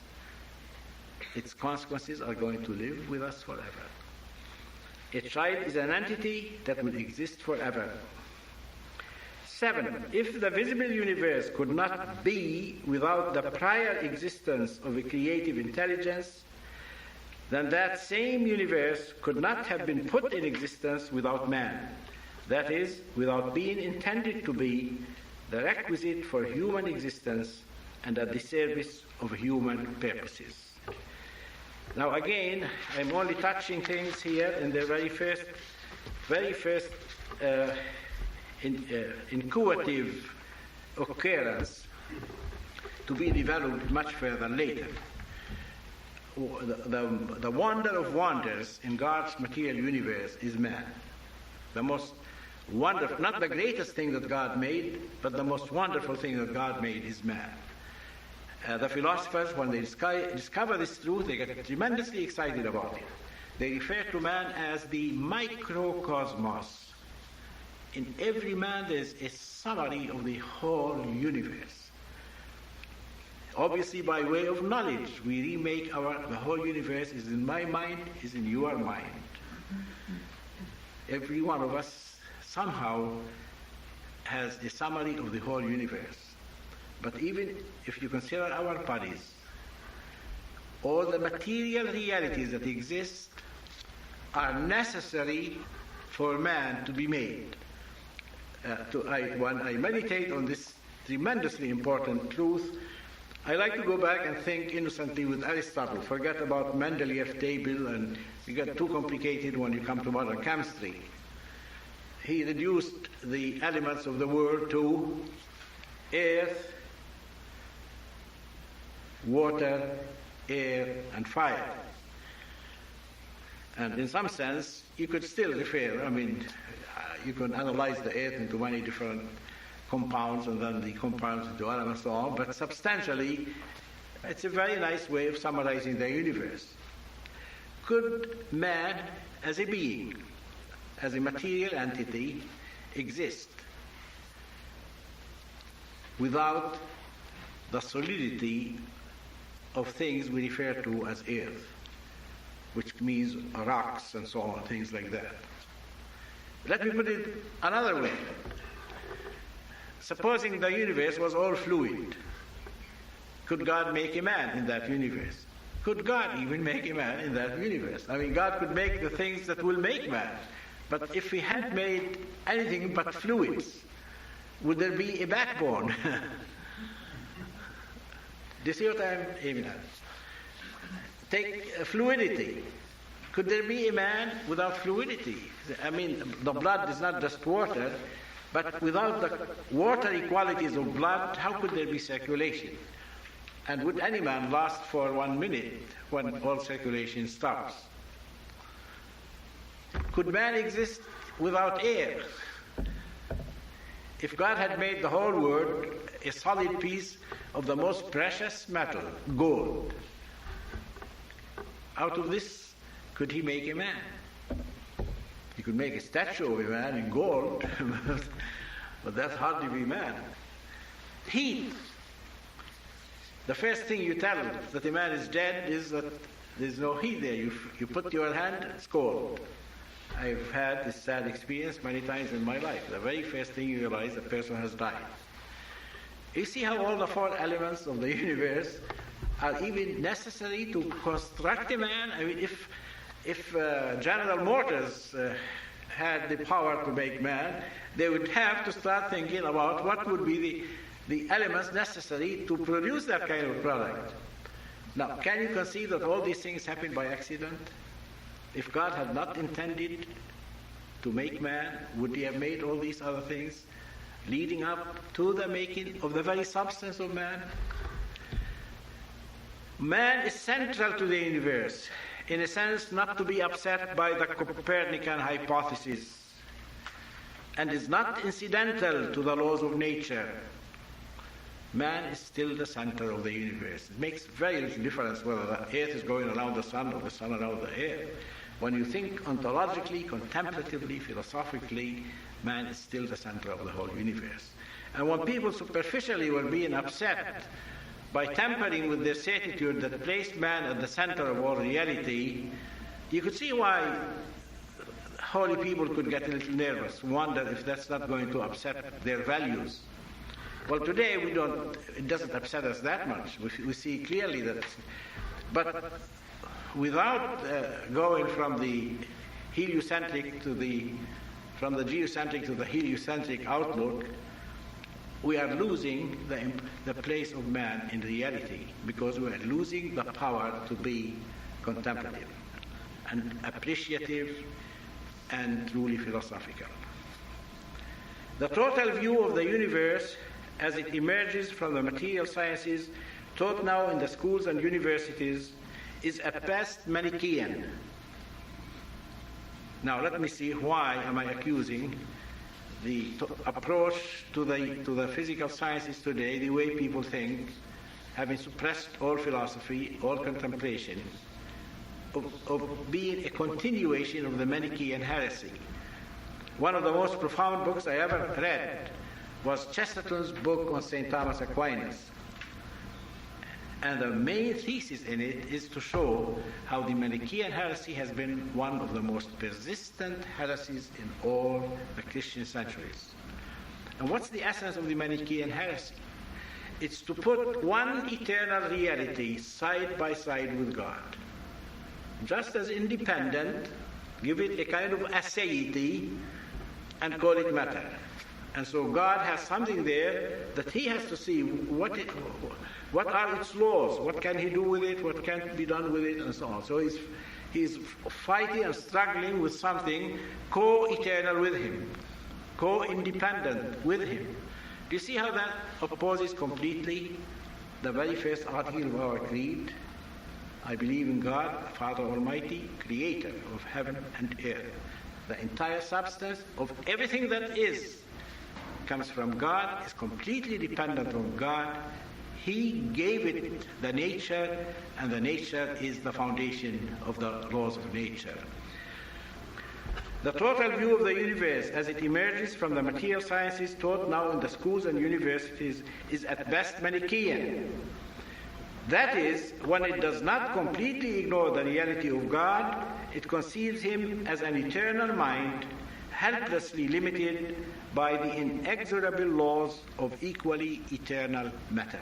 its consequences are going to live with us forever. A child is an entity that will exist forever. 7. If the visible universe could not be without the prior existence of a creative intelligence, then that same universe could not have been put in existence without man. That is, without being intended to be the requisite for human existence and at the service of human purposes. Now again, I'm only touching things here in the very first intuitive occurrence to be developed much further later. The wonder of wonders in God's material universe is man. The most wonderful, not the greatest thing that God made, but the most wonderful thing that God made is man. The philosophers, when they discover this truth, they get tremendously excited about it. They refer to man as the microcosmos. In every man there is a summary of the whole universe. Obviously, by way of knowledge, we remake the whole universe is in my mind, is in your mind. Every one of us somehow has a summary of the whole universe. But even if you consider our bodies, all the material realities that exist are necessary for man to be made. When I meditate on this tremendously important truth, I like to go back and think innocently with Aristotle. Forget about Mendeleev table, and you get too complicated when you come to modern chemistry. He reduced the elements of the world to earth, water, air, and fire. And in some sense, you could still refer, you can analyze the earth into many different compounds and then the compounds into elements and so on, but substantially, it's a very nice way of summarizing the universe. Could man as a being, as a material entity, exist without the solidity of things we refer to as earth, which means rocks and so on, things like that? Let me put it another way. Supposing the universe was all fluid, could God make a man in that universe? Could God even make a man in that universe? God could make the things that will make man. But if he had made anything but fluids, would there be a backbone? Do you see what I'm aiming at? Take fluidity. Could there be a man without fluidity? The blood is not just water, but without the watery qualities of blood, how could there be circulation? And would any man last for 1 minute when all circulation stops? Could man exist without air? If God had made the whole world a solid piece of the most precious metal, gold, out of this, could he make a man? He could make a statue of a man in gold, but that's hardly be man. Heat. The first thing you tell that a man is dead is that there's no heat there. You put your hand, it's cold. I've had this sad experience many times in my life. The very first thing you realize, the person has died. You see how all the four elements of the universe are even necessary to construct a man? If General Motors had the power to make man, they would have to start thinking about what would be the elements necessary to produce that kind of product. Now, can you conceive that all these things happen by accident? If God had not intended to make man, would he have made all these other things leading up to the making of the very substance of man? Man is central to the universe, in a sense not to be upset by the Copernican hypothesis, and is not incidental to the laws of nature. Man is still the center of the universe. It makes very little difference whether the earth is going around the sun or the sun around the earth. When you think ontologically, contemplatively, philosophically, man is still the center of the whole universe. And when people superficially were being upset by tampering with their certitude that placed man at the center of all reality, you could see why holy people could get a little nervous, wonder if that's not going to upset their values. Well, today it doesn't upset us that much. We see clearly that. But without going from the heliocentric from the geocentric to the heliocentric outlook, we are losing the place of man in reality, because we are losing the power to be contemplative and appreciative and truly philosophical. The total view of the universe as it emerges from the material sciences taught now in the schools and universities is at best Manichaean. Now let me see, why am I accusing the approach to the physical sciences today, the way people think, having suppressed all philosophy, all contemplation, of being a continuation of the Manichaean heresy. One of the most profound books I ever read was Chesterton's book on St. Thomas Aquinas. And the main thesis in it is to show how the Manichaean heresy has been one of the most persistent heresies in all the Christian centuries. And what's the essence of the Manichaean heresy? It's to put one eternal reality side by side with God. Just as independent, give it a kind of aseity and call it matter. And so God has something there that he has to see what are its laws, what can he do with it, what can't be done with it, and so on. So he's fighting and struggling with something co-eternal with him, co-independent with him. Do you see how that opposes completely the very first article of our creed? I believe in God, Father Almighty, creator of heaven and earth. The entire substance of everything that is comes from God, is completely dependent on God. He gave it the nature, and the nature is the foundation of the laws of nature. The total view of the universe as it emerges from the material sciences taught now in the schools and universities is at best Manichaean. That is, when it does not completely ignore the reality of God, it conceives him as an eternal mind, helplessly limited by the inexorable laws of equally eternal matter.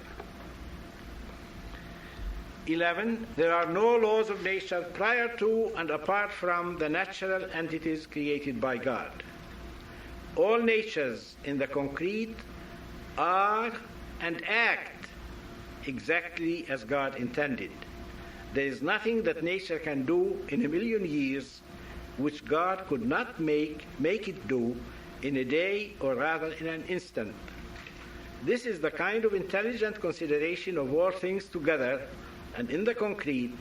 11. There are no laws of nature prior to and apart from the natural entities created by God. All natures in the concrete are and act exactly as God intended. There is nothing that nature can do in a million years which God could not make it do in a day, or rather in an instant. This is the kind of intelligent consideration of all things together and in the concrete,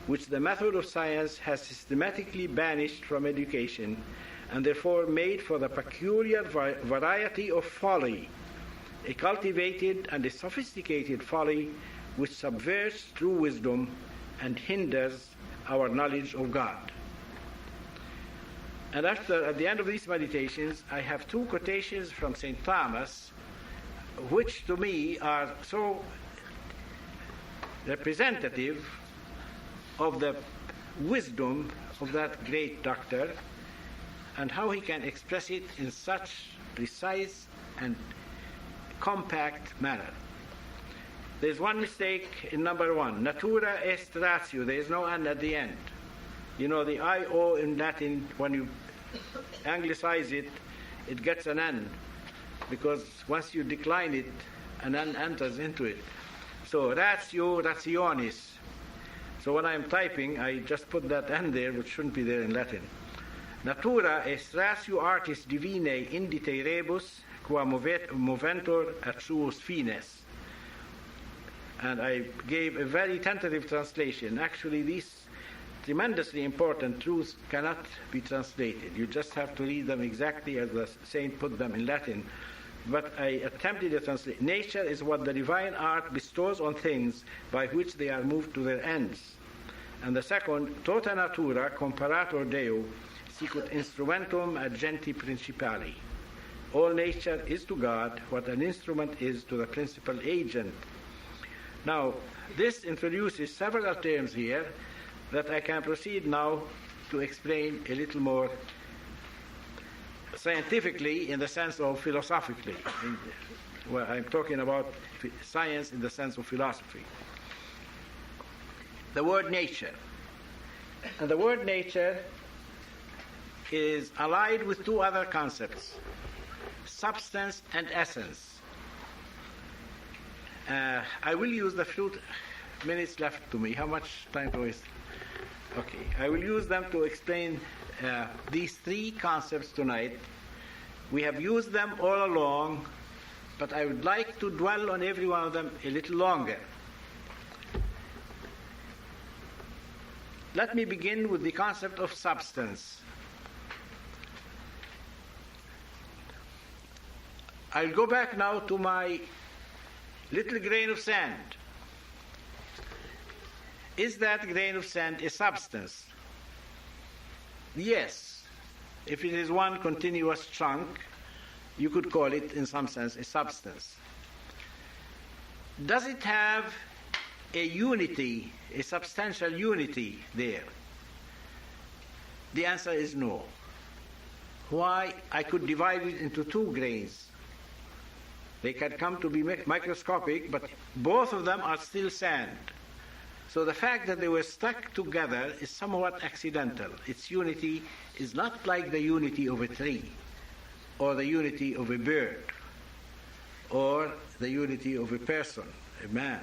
which the method of science has systematically banished from education, and therefore made for the peculiar variety of folly, a cultivated and a sophisticated folly which subverts true wisdom and hinders our knowledge of God. And at the end of these meditations, I have two quotations from St. Thomas, which to me are so representative of the wisdom of that great doctor and how he can express it in such precise and compact manner. There's one mistake in number 1. Natura est ratio. There is no n at the end. You know, the I-O in Latin, when you anglicize it, it gets an N, because once you decline it, an N enters into it. So ratio, rationis. So when I'm typing, I just put that N there, which shouldn't be there in Latin. Natura est ratio artis divinae indite rebus, qua moventur at suos fines. And I gave a very tentative translation. Actually, these tremendously important truths cannot be translated. You just have to read them exactly as the saint put them in Latin. But I attempted to translate. Nature is what the divine art bestows on things by which they are moved to their ends. And the second, tota natura comparator Deo sicut instrumentum agenti principali. All nature is to God what an instrument is to the principal agent. Now, this introduces several terms here that I can proceed now to explain a little more scientifically in the sense of philosophically. Well, I'm talking about science in the sense of philosophy. The word nature. And the word nature is allied with two other concepts, substance and essence. I will use the few minutes left to me. How much time to waste? Okay, I will use them to explain these three concepts tonight. We have used them all along, but I would like to dwell on every one of them a little longer. Let me begin with the concept of substance. I'll go back now to my little grain of sand. Is that grain of sand a substance? Yes. If it is one continuous chunk, you could call it, in some sense, a substance. Does it have a unity, a substantial unity there? The answer is no. Why? I could divide it into two grains. They can come to be microscopic, but both of them are still sand. So the fact that they were stuck together is somewhat accidental. Its unity is not like the unity of a tree, or the unity of a bird, or the unity of a person, a man.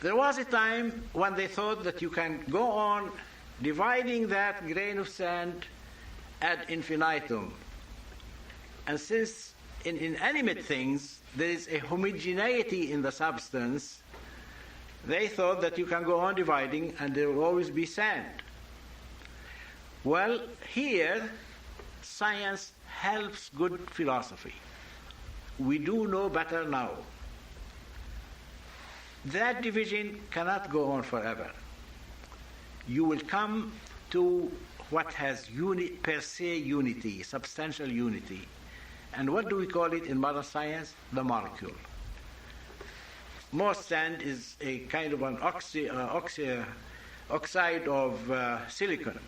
There was a time when they thought that you can go on dividing that grain of sand ad infinitum. And since in inanimate things there is a homogeneity in the substance, they thought that you can go on dividing and there will always be sand. Well, here, science helps good philosophy. We do know better now. That division cannot go on forever. You will come to what has per se unity, substantial unity. And what do we call it in modern science? The molecule. Most sand is a kind of an oxide of silicon,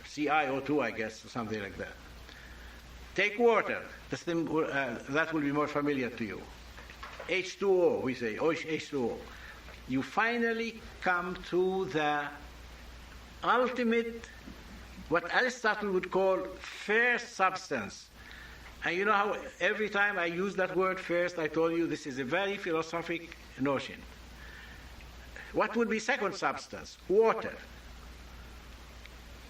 CiO2, I guess, or something like that. Take water. That will be more familiar to you. H2O, we say, H2O. You finally come to the ultimate, what Aristotle would call first substance. And you know how every time I use that word first, I told you this is a very philosophic notion. What would be second substance? Water.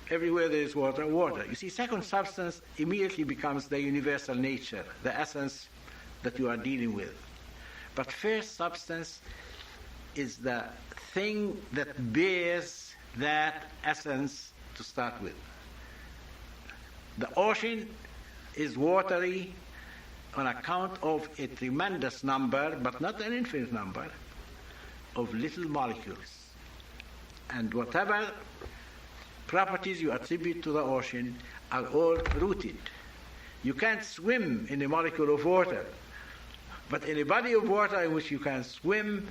Everywhere there is water, water. You see, second substance immediately becomes the universal nature, the essence that you are dealing with. But first substance is the thing that bears that essence to start with. The ocean is watery on account of a tremendous number, but not an infinite number, of little molecules. And whatever properties you attribute to the ocean are all rooted. You can't swim in a molecule of water, but in a body of water in which you can swim,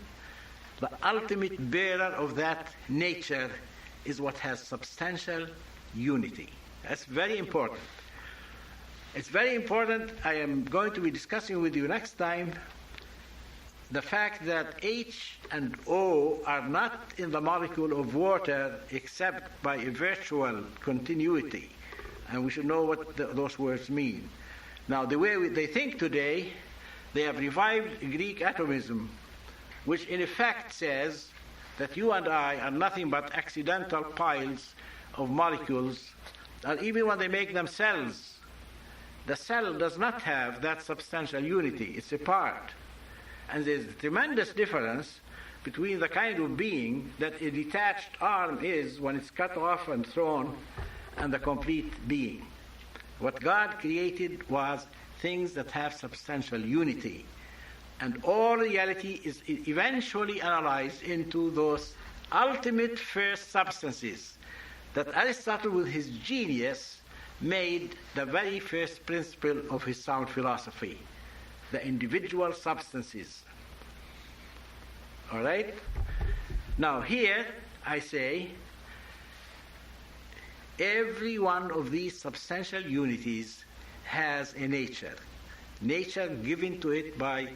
the ultimate bearer of that nature is what has substantial unity. That's very important. It's very important. I am going to be discussing with you next time the fact that H and O are not in the molecule of water except by a virtual continuity. And we should know what those words mean. Now, the way they think today, they have revived Greek atomism, which in effect says that you and I are nothing but accidental piles of molecules, and even when they make them cells, the cell does not have that substantial unity. It's a part. And there's a tremendous difference between the kind of being that a detached arm is when it's cut off and thrown, and the complete being. What God created was things that have substantial unity. And all reality is eventually analyzed into those ultimate first substances that Aristotle, with his genius, made the very first principle of his sound philosophy, the individual substances. All right? Now here, I say, every one of these substantial unities has a nature given to it by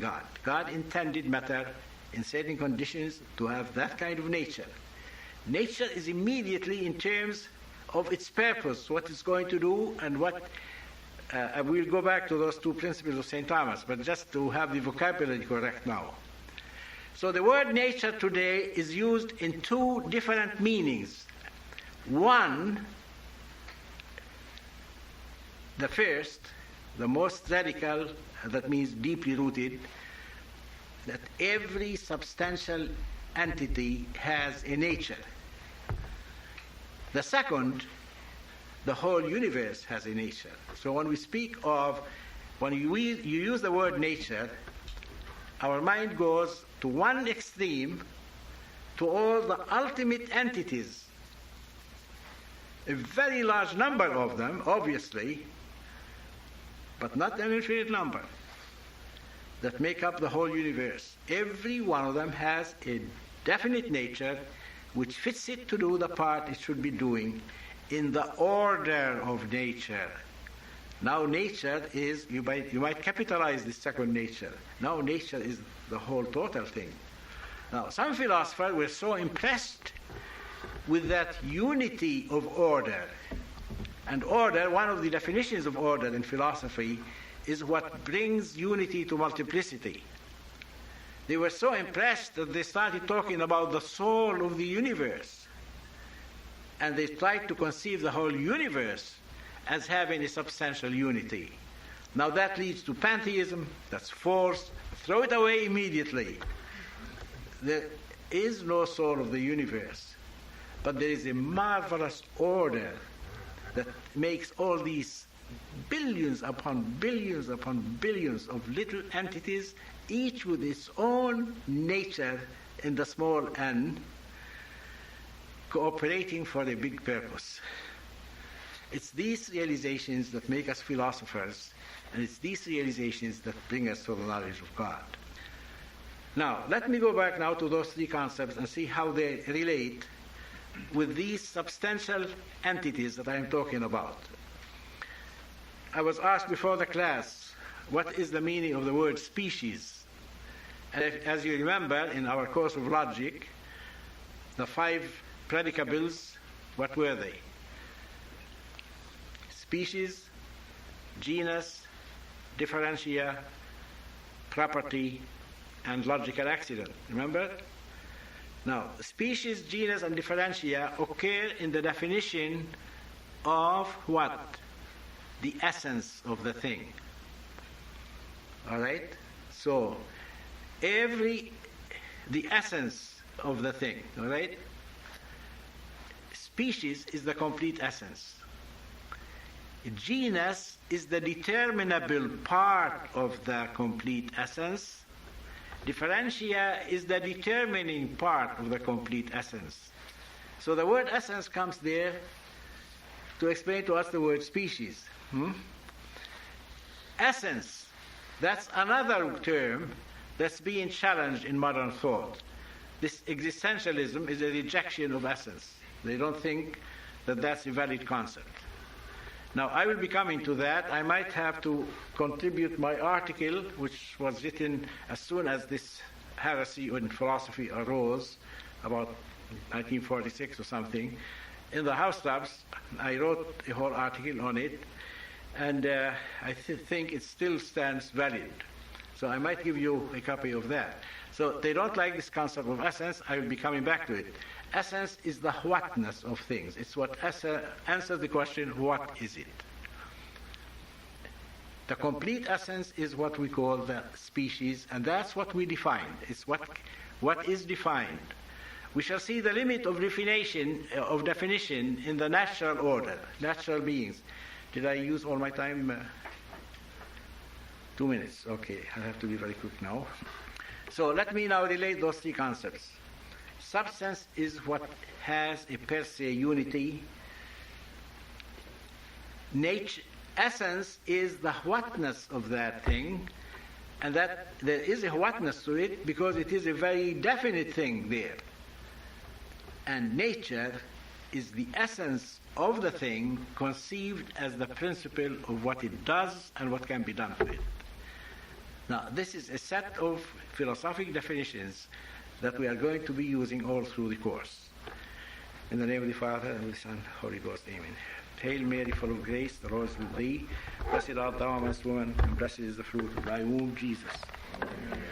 God. God intended matter in certain conditions to have that kind of nature. Nature is immediately in terms of its purpose, what it's going to do, and what we'll go back to those two principles of St. Thomas, but just to have the vocabulary correct now. So the word nature today is used in two different meanings. One, the first, the most radical, that means deeply rooted, that every substantial entity has a nature. The second, the whole universe has a nature. So when we speak of, when you use the word nature, our mind goes to one extreme, to all the ultimate entities, a very large number of them, obviously, but not an infinite number. that make up the whole universe. Every one of them has a definite nature which fits it to do the part it should be doing in the order of nature. Now nature is, you might capitalize this second nature. Now nature is the whole total thing. Now some philosophers were so impressed with that unity of order. And order, one of the definitions of order in philosophy, is what brings unity to multiplicity. They were so impressed that they started talking about the soul of the universe. And they tried to conceive the whole universe as having a substantial unity. Now that leads to pantheism. That's false. Throw it away immediately. There is no soul of the universe, but there is a marvelous order that makes all these billions upon billions upon billions of little entities, each with its own nature in the small n, cooperating for a big purpose. It's these realizations that make us philosophers, and it's these realizations that bring us to the knowledge of God. Now, let me go back now to those three concepts and see how they relate with these substantial entities that I am talking about. I was asked before the class, what is the meaning of the word species? And as you remember, in our course of logic, the 5 predicables, what were they? Species, genus, differentia, property, and logical accident. Remember? Now, species, genus, and differentia occur in the definition of what? The essence of the thing. All right? So, the essence of the thing. All right? Species is the complete essence. Genus is the determinable part of the complete essence. Differentia is the determining part of the complete essence. So the word essence comes there to explain to us the word species. Essence, that's another term that's being challenged in modern thought. This existentialism is a rejection of essence. They don't think that that's a valid concept. Now, I will be coming to that. I might have to contribute my article, which was written as soon as this heresy in philosophy arose, about 1946 or something. In the House Labs, I wrote a whole article on it, and I think it still stands valid. So I might give you a copy of that. So they don't like this concept of essence. I will be coming back to it. Essence is the whatness of things. It's what answers the question, what is it? The complete essence is what we call the species, and that's what we define. It's what is defined. We shall see the limit of definition in the natural order, natural beings. Did I use all my time? 2 minutes. Okay, I have to be very quick now. So let me now relate those three concepts. Substance is what has a per se unity. Essence is the whatness of that thing, and that there is a whatness to it because it is a very definite thing there. And nature is the essence of the thing conceived as the principle of what it does and what can be done with it. Now, this is a set of philosophic definitions that we are going to be using all through the course. In the name of the Father, and of the Son, Holy Ghost, amen. Hail Mary, full of grace, the Lord is with thee. Blessed art thou amongst women, and blessed is the fruit of thy womb, Jesus. Amen.